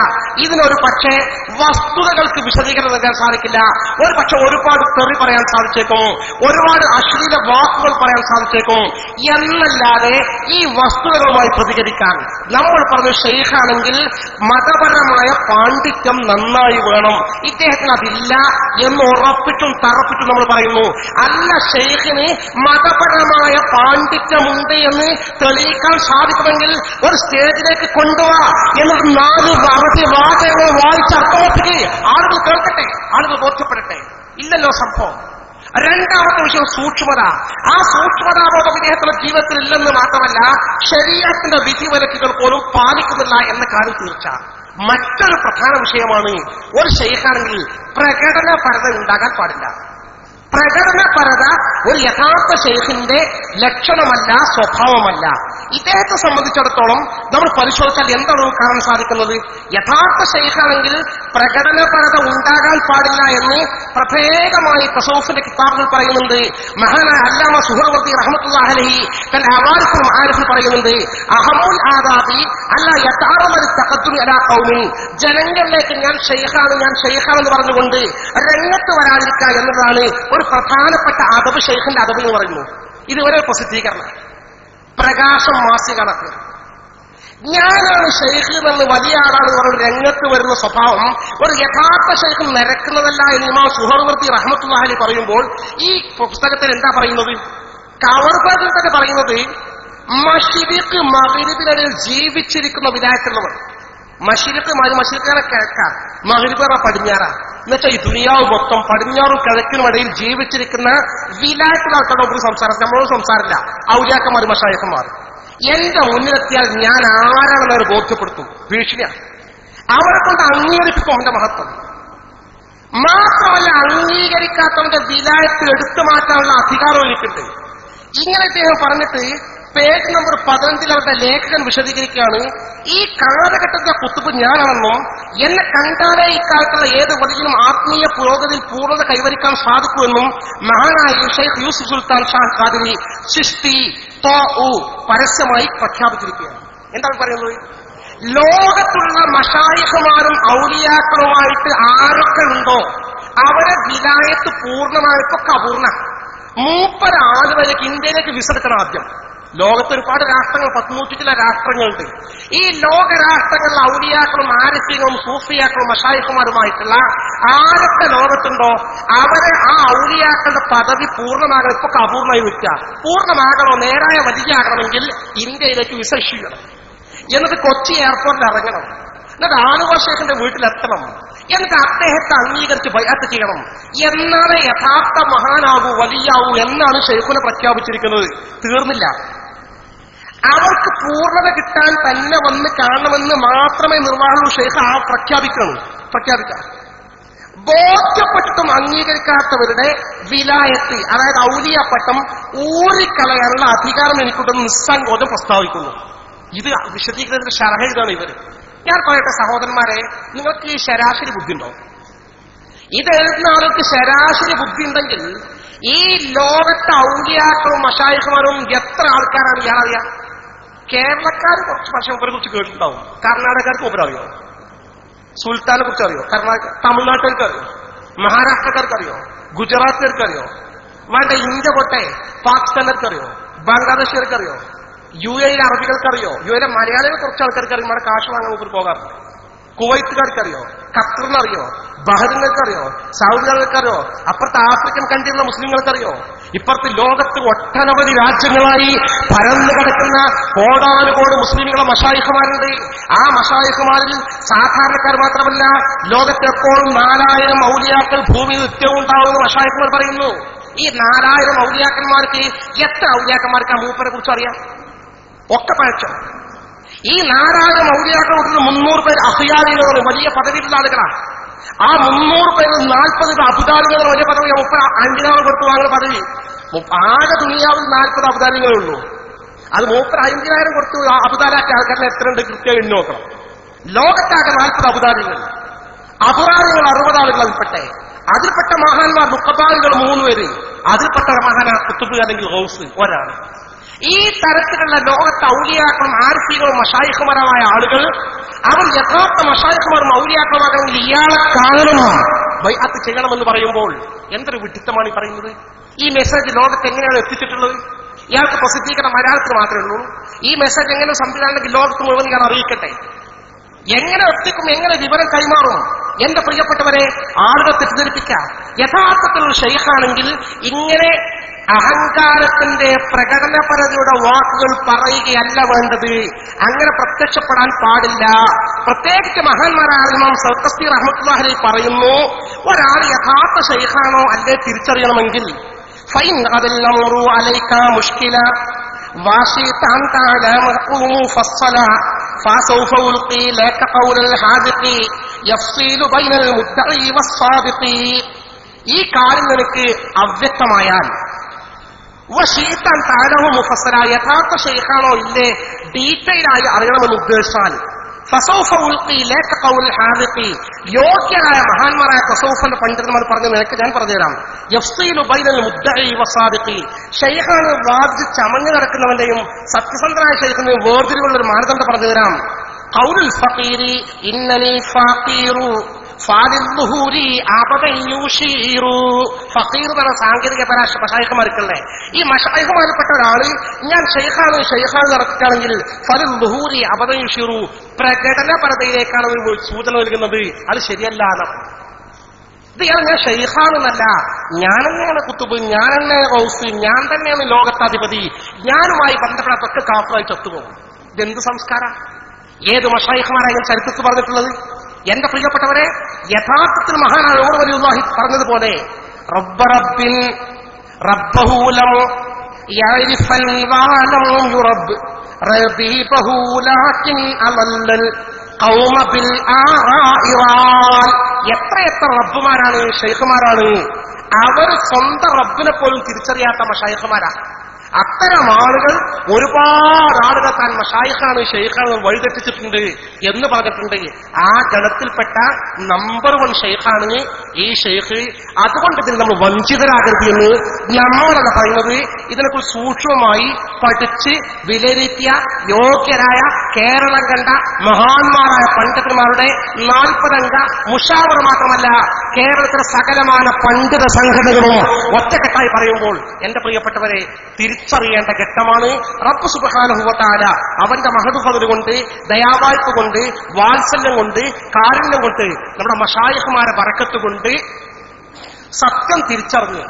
ഇതിനൊരു പക്ഷേ വസ്തുതകൾക്ക് വിശദീകരണം നൽകാൻ സാധിക്കില്ല. ഒരു പക്ഷെ ഒരുപാട് തെറി പറയാൻ സാധിച്ചേക്കും, ഒരുപാട് അശ്ലീല വാക്കുകൾ പറയാൻ സാധിച്ചേക്കും. എന്നല്ലാതെ ഈ വസ്തുതകളുമായി പ്രതികരിക്കാൻ നമ്മൾ പറഞ്ഞ ഷെയ്ഖാണെങ്കിൽ മതപരമായ പാണ്ഡിത്യം നന്നായി വേണം, ഇദ്ദേഹത്തിന് അതില്ല എന്ന് ഉറപ്പിച്ചും തറപ്പിച്ചും നമ്മൾ പറയുന്നു. അല്ല, ഷെയ്ഖിന് മതപരമായ പാണ്ഡിത്യം ഉണ്ട് എന്ന് തെളിയിക്കാൻ സാധിക്കുമെങ്കിൽ ഒരു സ്റ്റേജിലേക്ക് കൊണ്ടുപോവാ എന്നത് 4 അവധി വാചകങ്ങൾ വായിച്ച് അർത്ഥമൊപ്പിക്ക് ആളുകൾ കേൾക്കട്ടെ, ആളുകൾ ബോധ്യപ്പെടട്ടെ. ഇല്ലല്ലോ സംഭവം. രണ്ടാമത്തെ വിഷയം സൂക്ഷ്മത. ആ സൂക്ഷ്മതാബോധം ഇദ്ദേഹത്തിന്റെ ജീവിതത്തിൽ ഇല്ലെന്ന് മാത്രമല്ല, ശരീഅത്തിന്റെ വിധിവിലക്കുകൾ പോലും പാലിക്കുന്നില്ല എന്ന കാര്യം തീർച്ച. മറ്റൊരു പ്രധാന വിഷയമാണ്, ഒരു ശൈഖാണെങ്കിൽ പ്രകടനപരത ഉണ്ടാകാൻ പാടില്ല. പ്രകടനപരത ഒരു യഥാർത്ഥ ശൈഖിന്റെ ലക്ഷണമല്ല, സ്വഭാവമല്ല. ഇദ്ദേഹത്തെ സംബന്ധിച്ചിടത്തോളം നമ്മൾ പരിശോധിച്ചാൽ എന്താണ് കാണാൻ സാധിക്കുന്നത്? യഥാർത്ഥ ശൈഖാണെങ്കിൽ പ്രകടനപരത ഉണ്ടാകാൻ പാടില്ല എന്ന് പ്രത്യേകമായി തസൗഫിന്റെ കിതാബുകൾ പറയുന്നുണ്ട്. മഹാനായ അല്ലാമ സുഹ്റവർദി റഹ്മത്തുള്ളാഹി അലൈഹി തന്റെ അവാരിഫുൽ മആരിഫിൽ പറയുന്നുണ്ട്, അഹമുൽ ആദാബി അല്ല യതഅറദ തഖദ്ദുമി അലാ ഖൗമി, ജനങ്ങളിലേക്ക് ഞാൻ ശൈഖാണെന്ന് പറഞ്ഞുകൊണ്ട് രംഗത്ത് വരാതിരിക്കുക എന്നതാണ് ഒരു പ്രധാനപ്പെട്ട അദബ്, ശൈഖിന്റെ അദബ് എന്ന് പറയുന്നു. ഇതുവരെ പ്രസിദ്ധീകരണം പ്രകാശം മാസികണക്ക് ഞാനാണ് ശൈഖ് എന്ന് വലിയ ആളാണ് പറഞ്ഞ് രംഗത്ത് വരുന്ന സ്വഭാവം ഒരു യഥാർത്ഥ ശൈഖ് നിരക്കുന്നതല്ല എന്ന് ഇമാം സുഹ്റവർദി റഹ്മത്തുള്ളാഹി അലൈഹി പറയുമ്പോൾ ഈ പുസ്തകത്തിൽ എന്താ പറയുന്നത്? കവർ പേജിൽ തന്നെ പറയുന്നത് മശ്രിഖ് മഗ്രിബിനിടയിൽ ജീവിച്ചിരിക്കുന്ന വിലായത്തുള്ളവർ. മശ്രിഖാണ് കിഴക്ക, മഗ്രിബ് പടിഞ്ഞാറാ. എന്നുവെച്ചാൽ ഈ ദുനിയാവ് മൊത്തം പടിഞ്ഞാറും കിഴക്കിനും ഇടയിൽ ജീവിച്ചിരിക്കുന്ന വിലായത്തുള്ള ആൾക്കാരുടെ ഒരു സംസാരം, നമ്മളോട് സംസാരമില്ല. ഔലിയാക്കന്മാർ, മശായിഖന്മാർ എന്റെ മുന്നിലെത്തിയാൽ ഞാൻ ആരാണെന്ന് അവർ ബോധ്യപ്പെടുത്തും. ഭീഷണിയാണ്. അവരെ കൊണ്ട് അംഗീകരിപ്പിക്കും അവന്റെ മഹത്വം. മാത്രമല്ല, അംഗീകരിക്കാത്തവന്റെ വിലായത്ത് എടുത്തു മാറ്റാനുള്ള അധികാരം എനിക്കുണ്ട്. ഇങ്ങനെ ഇദ്ദേഹം പറഞ്ഞിട്ട് പേജ് നമ്പർ 15 അവരുടെ ലേഖകൻ വിശദീകരിക്കുകയാണ്, ഈ കാലഘട്ടത്തെ കുത്തുബ് ഞാനാണെന്നും എന്നെ കണ്ടാലേ ഇക്കാലത്തുള്ള ഏത് വലിയും ആത്മീയ പുരോഗതിയിൽ പൂർണ്ണത കൈവരിക്കാൻ സാധിക്കുമെന്നും മഹാനായ ഷെയ്ഖ് യൂസുഫ് സുൽത്താൻ ഷാ ഖാദിരി ചിശ്തി പരസ്യമായി പ്രഖ്യാപിച്ചിരിക്കുകയാണ്. എന്താണ് പറയുന്നത്? ലോകത്തുള്ള മശായിഖുമാരും ഔലിയാക്കളുമായിട്ട് ആരൊക്കെ ഉണ്ടോ അവരെ വിലായത്ത് പൂർണ്ണമായിട്ടൊക്കെ അപൂർണ. മൂപ്പരാളുകളിലേക്ക് ഇന്ത്യയിലേക്ക് വിസെടുക്കണം. ആദ്യം ലോകത്ത് ഒരുപാട് രാഷ്ട്രങ്ങൾ, 100 ചില രാഷ്ട്രങ്ങളുണ്ട്. ഈ ലോകരാഷ്ട്രങ്ങളിലെ ഔലിയാക്കളും ആരിഫീങ്ങളും സൂഫിയാക്കളും മശായിഖുമാരുമായിട്ടുള്ള ആരൊക്കെ ലോകത്തുണ്ടോ അവരെ ആ ഔലിയാക്കളുടെ പദവി പൂർണ്ണമാകണം. ഇപ്പൊ അപൂർണ്ണമായി വയ്ക്കുക. പൂർണ്ണമാകണോ, നേരായ വലിയാകണമെങ്കിൽ ഇന്ത്യയിലേക്ക് വിസ ഇഷ്യൂ ചെയ്യണം. എന്നിട്ട് കൊച്ചി എയർപോർട്ടിൽ ഇറങ്ങണം. എന്നിട്ട് ആലുവ ശൈഖിന്റെ വീട്ടിലെത്തണം. എന്നിട്ട് അദ്ദേഹത്തെ അംഗീകരിച്ച് ബൈഅത്ത് ചെയ്യണം. എന്നാലേ യഥാർത്ഥ മഹാനാകൂ, വലിയാവൂ എന്നാണ് ഷെയ്ഖുനെ പ്രഖ്യാപിച്ചിരിക്കുന്നത്. തീർന്നില്ല. അവർക്ക് പൂർണ്ണത കിട്ടാൻ തന്നെ വന്ന് കാണണമെന്ന് മാത്രമേ നിർവ്വാഹമുള്ളൂ. ഷെയ്ഖ് ആ പ്രഖ്യാപിക്കണം. ബോധ്യപ്പെട്ടിട്ടും അംഗീകരിക്കാത്തവരുടെ വിലായത്ത്, അതായത് ഔലിയപ്പട്ടം ഊരിക്കളയാനുള്ള അധികാരം എനിക്കുണ്ടെന്ന് നിസ്സങ്കോചം പ്രസ്താവിക്കുന്നു. ഇത് വിശദീകരണത്തിന്റെ ശരഹ ഇതാണ് ഇവര്. ഞാൻ പറയട്ടെ സഹോദരന്മാരെ, നിങ്ങൾക്ക് ഈ ശരാശരി ബുദ്ധി ഉണ്ടോ? ഇത് എഴുതുന്ന ആൾക്ക് ശരാശരി ബുദ്ധി ഉണ്ടെങ്കിൽ ഈ ലോകത്തെ ഔലിയാക്കളും മശായിഖുമാരും എത്ര ആൾക്കാരാണ് ഇയാളറിയാം? കേരളക്കാർ കുറച്ച് പക്ഷേ മൂപ്പരെ കുറിച്ച് കേട്ടിട്ടുണ്ടാവും. കർണാടകക്കാർക്ക് മൂപ്പരെ അറിയോ? സുൽത്താനെ കുറിച്ച് അറിയോ? തമിഴ്നാട്ടുകാർക്ക് അറിയോ? മഹാരാഷ്ട്രക്കാർക്ക് അറിയോ? ഗുജറാത്തുകാർക്ക് അറിയോ? വേണ്ട, ഇന്ത്യ പോട്ടെ, പാകിസ്ഥാനുകാർക്ക് അറിയോ? ബംഗ്ലാദേശുകാർക്ക് അറിയോ? UAE അറബികൾക്കറിയോ? UAE മലയാളികൾ കുറച്ച് ആൾക്കാർക്ക് അറിയും. അവിടെ കാശ് വാങ്ങാൻ മൂപ്പർ പോകാറുണ്ട്. കുവൈത്തുകാർക്കറിയോ? ഖത്തറിനറിയോ? ബഹ്റിനർക്കറിയോ? സൗദി അറേബ്യക്കറിയോ? അപ്പുറത്തെ ആഫ്രിക്കൻ കൺട്രിയിലുള്ള മുസ്ലിങ്ങൾക്കറിയോ? ഇപ്പുറത്ത് ലോകത്ത് ഒട്ടനവധി രാജ്യങ്ങളായി പരന്നു കിടക്കുന്ന കോടാനുകോടി മുസ്ലിമുകളെ മശായിഖുമാരുണ്ട്. ആ മശായിഖുമാരിൽ സാധാരണക്കാർ മാത്രമല്ല, ലോകത്തെപ്പോഴും 4000 ഔലിയാക്കൾ ഭൂമിയിൽ നിത്യവും ഉണ്ടാവുമെന്ന് മശായിഖുമാർ പറയുന്നു. ഈ 4000 ഔലിയാക്കന്മാർക്ക് എത്ര ഔലിയാക്കന്മാർക്ക് ആ മൂപ്പരെ കുറിച്ച് അറിയാം? ഒക്കെ പഴച്ചോ. ഈ 4000 ഔലിയാക്കൾ 300 പേർ അഫിയാലികൾ, വലിയ പദവിയിലുള്ള ആളുകളാണ്. ആ 300 പേരിൽ 40 അബുദാലികൾ, വലിയ പദവി. 50 കൊടുത്തു വാങ്ങുന്ന പദവി. ആകെ ദുനിയാവിൽ 40 അബുദാലികളേ ഉള്ളൂ. അത് 50,000 കൊടുത്തു അബുദാലാക്കിയ ആൾക്കാരെ എത്ര ഉണ്ട് കൃത്യം എണ്ണി നോക്കണം. ലോകത്താകെ 40 അബുദാലികൾ. അബുറാലികൾ 60 ആളുകൾ അതിൽപ്പെട്ട മഹാന്മാർ മുഖബാലുകൾ 3 പേര്. അതിൽപ്പെട്ട മഹാന കുത്തുബ് അല്ലെങ്കിൽ ഗൗസ് ഒരാൾ. ഈ തരത്തിലുള്ള ലോകത്തെ ഔലിയാക്കളും ആർഫികളും മശായിഖുമാരായ ആളുകൾ അവർ യഥാർത്ഥ മശായിഖുമാരും ഔലിയാക്കളുമാകണമെങ്കിൽ ഇയാളെ കാണണം, ബൈഅത്ത് ചെയ്യണമെന്ന് പറയുമ്പോൾ എന്തൊരു വിഡിത്തമാണ് ഈ പറയുന്നത്. ഈ മെസ്സേജ് ലോകത്ത് എങ്ങനെയാണ് എത്തിച്ചിട്ടുള്ളത്? ഇയാൾക്ക് പ്രസിദ്ധീകരണം മലയാളത്തിൽ മാത്രമേ ഉള്ളൂ. ഈ മെസ്സേജ് എങ്ങനെ സംവിധാനമെങ്കിൽ ലോകത്ത് മുഴുവൻ ഞാൻ അറിയിക്കട്ടെ. എങ്ങനെ എത്തിക്കും, എങ്ങനെ വിവരം കൈമാറും? എന്റെ പ്രിയപ്പെട്ടവരെ, ആളുകൾ തെറ്റിദ്ധരിപ്പിക്കാം. യഥാർത്ഥത്തിലുള്ള ഷെയ്ഖാണെങ്കിൽ ഇങ്ങനെ അഹങ്കാരത്തിന്റെ പ്രകടനപരതയുടെ വാക്കുകൾ പറയുകയല്ല വേണ്ടത്. അങ്ങനെ പ്രത്യക്ഷപ്പെടാൻ പാടില്ല. പ്രത്യേകിച്ച് മഹാന്മാരായ ഇമാം സർക്കസ്തി റഹ്മത്തുള്ളാഹി അലൈഹി പറയുന്നു, ഒരാൾ യഥാർത്ഥ ശൈഖാണോ അല്ലേ തിരിച്ചറിയണമെങ്കിൽ ഫൈൻ അദല്ലമറു അലൈക മുഷ്കില വാശിത അൻ തഅലമഹു മുഫസ്സല ഫസൗഫ ഉൽഖി ലക ഖൗലൽ ഹാദിഖി യഫ്സീലു ബൈനൽ മുദ്ദഇ വസ്സാദിഖി. ഈ കാര്യം നിനക്ക് അവ്യക്തമായാൽ വശീത്താൻ താഴവും മുഫസ്സല യഥാർത്ഥ ശൈഖാണോ ഇല്ലേ ഡീറ്റെയിലായി അറിയണമെന്ന് ഉദ്ദേശിച്ചാൽ ഫസൗഫ ഉൽഖി ലക ഖൗലൽ ഹാദിഖി യോഗ്യരായ മഹാന്മാരായ തസൗഫിന്റെ പണ്ഡിതന്മാർ പറഞ്ഞു നിനക്ക് ഞാൻ പറഞ്ഞുതരാം. യഫ്സീലു ബൈനൽ മുദ്ദഇ വസ്സാദിഖി ശൈഖാണ് വാദിച്ച് ചമഞ്ഞു കിടക്കുന്നവന്റെയും സത്യസന്ധനായ ശൈഖിന്റെയും വേർതിരിവുള്ള ഒരു മാനദണ്ഡം പറഞ്ഞു തരാം. ഖൗലുൽ ഫഖീരി ഇന്നനി ഫഖീറു ഫഖീർ എന്ന സാങ്കേതിക മശായിഖുമാർക്കല്ലേ. ഈ മശായിഖുമാരിൽപ്പെട്ട ഒരാള് ഞാൻ ഷെയ്ഖാണ് നടക്കുകയാണെങ്കിൽ ഫലിൽ ദുഹൂരി അബദൻ യുഷീറു പ്രകടനപരതയിലേക്കാണ് സൂചന നൽകുന്നത്. അത് ശരിയല്ല. ഇത് ഞാൻ ഷെയ്ഖാണെന്നല്ല, ഞാൻ തന്നെയാണ് കുത്തുബ്, ഞാൻ തന്നെയാണ് ഗൗസ്, ഞാൻ തന്നെയാണ് ലോകത്താധിപതി, ഞാനുമായി ബന്ധപ്പെടാത്തൊക്കെ കാഫറായി ചത്തുപോകും. ഇതെന്ത് സംസ്കാരം? ഏത് മശായിഖുമാരായാലും ചരിത്രത്തിൽ പറഞ്ഞിട്ടുള്ളത്? എന്റെ പ്രിയപ്പെട്ടവരെ, യഥാർത്ഥത്തിൽ മഹാനായ ഉമർ വലിയുള്ളാഹി പറഞ്ഞതുപോലെ റബ്ബ റബ്ബിൻ റബ്ബഹു ലം യഅരിഫൻ വലം യുറബ് റബീബഹു ലാകിൻ അലല്ലൽ ഖൗമ ബിൽ ആറാഇറാൻ. എത്ര റബ്ബുമാരാണ്, ഷെയ്ഖുമാരാണ്. അവർ സ്വന്തം റബ്ബിനെ പോലും തിരിച്ചറിയാത്ത മശായിഖുമാരാ. അത്തരം ആളുകൾ ഒരുപാട് ആളുകൾ താൻ മശായിഖാണ് ഷെയ്ഖാണ് വഴിതെറ്റിച്ചിട്ടുണ്ട് എന്ന് പറഞ്ഞിട്ടുണ്ട്. ആ ഗണത്തിൽപ്പെട്ട നമ്പർ 1 ഷെയ്ഖാണ് ഈ ഷെയ്ഖ്. അതുകൊണ്ട് ഇതിന് നമ്മൾ വഞ്ചിതരാകരുത് എന്ന് നമ്മളല്ല പറയുന്നത്. ഇതിനെക്കുറിച്ച് സൂക്ഷ്മമായി പഠിച്ച് വിലയിരുത്തിയ യോഗ്യരായ കേരളം കണ്ട മഹാന്മാരായ പണ്ഡിതന്മാരുടെ 40 അംഗ മുഷാവറ മാത്രമല്ല കേരളത്തിലെ സകലമാന പണ്ഡിത സംഘടനകളും ഒറ്റക്കെട്ടായി പറയുമ്പോൾ എന്റെ പ്രിയപ്പെട്ടവരെ തിരിച്ചറിയേണ്ട ഘട്ടമാണ്. റബ്ബ് സുബ്ഹാനഹു വ തആല അവന്റെ മഹദ് ഫദ്ൽ കൊണ്ട്, ദയാവായ്പ കൊണ്ട്, വാത്സല്യം കൊണ്ട്, കാരുണ്യം കൊണ്ട്, നമ്മുടെ മശായിഖുമാരെ ബറക്കത്ത് കൊണ്ട് സത്യം തിരിച്ചറിഞ്ഞ്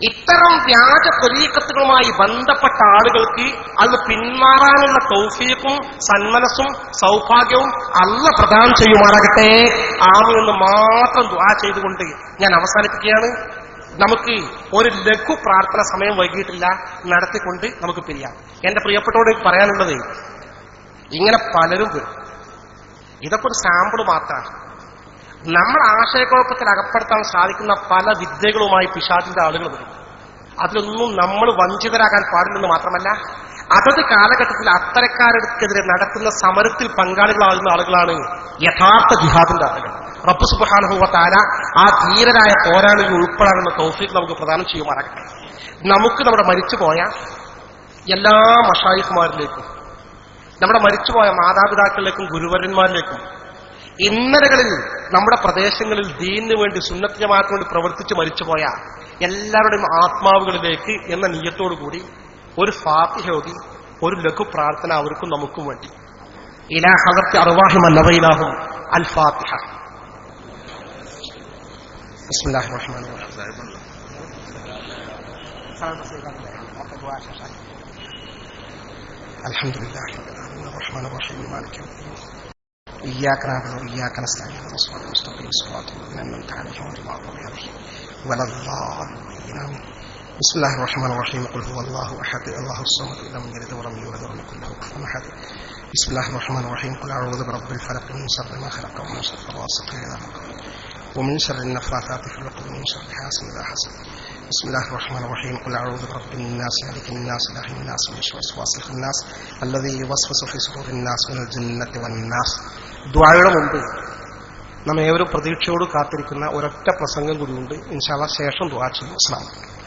ഇത്തരം വ്യാജ ത്വരീഖത്തുകളുമായി ബന്ധപ്പെട്ട ആളുകൾക്ക് അത് പിന്മാറാനുള്ള തൗഫീഖും സന്മനസ്സും സൗഭാഗ്യവും അല്ലാഹ് പ്രദാനം ചെയ്യുമാറാകട്ടെ. ആമീൻ എന്ന് മാത്രം ദുആ ചെയ്തുകൊണ്ട് ഞാൻ അവസാനിപ്പിക്കുകയാണ്. നമുക്ക് ഒരു ലഘു പ്രാർത്ഥന സമയം വൈകിട്ടില്ല, നടത്തിക്കൊണ്ട് നമുക്ക് പിരിയാം. എന്റെ പ്രിയപ്പെട്ടവരോട് പറയാനുള്ളത്, ഇങ്ങനെ പലരും വരും. ഇതൊക്കെ ഒരു സാമ്പിൾ മാത്രമാണ്. നമ്മൾ ആശയക്കുഴപ്പത്തിൽ അകപ്പെടുത്താൻ സാധിക്കുന്ന പല വിദ്യകളുമായി പിശാചിന്റെ ആളുകൾ വരും. അതിലൊന്നും നമ്മൾ വഞ്ചിതരാകാൻ പാടില്ലെന്ന് മാത്രമല്ല, അതത് കാലഘട്ടത്തിൽ അത്തരക്കാർക്കെതിരെ നടത്തുന്ന സമരത്തിൽ പങ്കാളികളാകുന്ന ആളുകളാണ് യഥാർത്ഥ ജിഹാദിന്റെ ആളുകൾ. റബ്ബ് സുബ്ഹാനഹു വ തആല ആ ധീരരായ പോരാളികൾ ഉൾപ്പെടാനുള്ള തൗഫീഖ് നമുക്ക് പ്രദാനം ചെയ്യുമാറാകട്ടെ. നമുക്ക് നമ്മുടെ മരിച്ചുപോയ എല്ലാ മശായിഖുമാരിലേക്കും, നമ്മുടെ മരിച്ചുപോയ മാതാപിതാക്കളിലേക്കും ഗുരുവരന്മാരിലേക്കും, ഇന്നലകളിൽ നമ്മുടെ പ്രദേശങ്ങളിൽ ദീനിനു വേണ്ടി സുന്നത്ത് ജമാഅത്തിന് വേണ്ടി പ്രവർത്തിച്ച് മരിച്ചുപോയ എല്ലാവരുടെയും ആത്മാവുകളിലേക്ക് എന്ന നിയ്യത്തോടുകൂടി ഒരു ഫാത്തിഹ ഓതി ഒരു ലഘു പ്രാർത്ഥന അവർക്കും നമുക്കും വേണ്ടി. ഇലാ ഹദറത്തി അർവാഹി മൻ നവൈനാഹും അൽ ഫാത്തിഹ. ബിസ്മില്ലാഹിർ റഹ്മാനിർ റഹീം. അൽഹംദുലില്ലാഹി റബ്ബിൽ ആലമീൻ അർറഹ്മാനിർ റഹീം മാലികി യൗമിദ്ദീൻ ഇയ്യാക നഅബുദു വഇയ്യാക നസ്തഈൻ ഇഹ്ദിനസ് സിറാത്തൽ മുസ്തഖീം സിറാത്തൽ ലദീന അൻഅംത അലൈഹിം ഗൈറിൽ മഗ്ദൂബി അലൈഹിം വലദ്ദാലിൻ. ആമീൻ. ബിസ്മില്ലാഹിർ റഹ്മാനിർ റഹീം. ഖുൽ ഹുവല്ലാഹു അഹദ് അല്ലാഹുസ് സമദ് ലം യലിദ് വലം യൂലദ് വലം യകുൽ ലഹു കുഫുവൻ അഹദ്. ബിസ്മില്ലാഹിർ റഹ്മാനിർ റഹീം. ഖുൽ അഊദു ബിറബ്ബിൽ ഫലഖ് മിൻ ശർരി മാ ഖലഖ വമിൻ ശർരി ഗാസിഖിൻ ഇദാ വഖബ ومن شر النفاثات في العقد ومن شر حاسد إذا حسد. بسم الله الرحمن الرحيم. قل أعوذ برب الناس ملك الناس إله الناس من شر الوسواس الخناس الذي يوسوس في صدور الناس من الجنة والناس. ദുആയുടെ മുമ്പ് നാം ഏവരും പ്രതീക്ഷയോട് കാത്തിരിക്കുന്ന ഒരൊറ്റ പ്രസംഗം കൂടിയുണ്ട്. ഇൻഷാ അല്ലാഹ് ശേഷം ദുആ ചെയ്യും. അസ്സലാമു അലൈക്കും.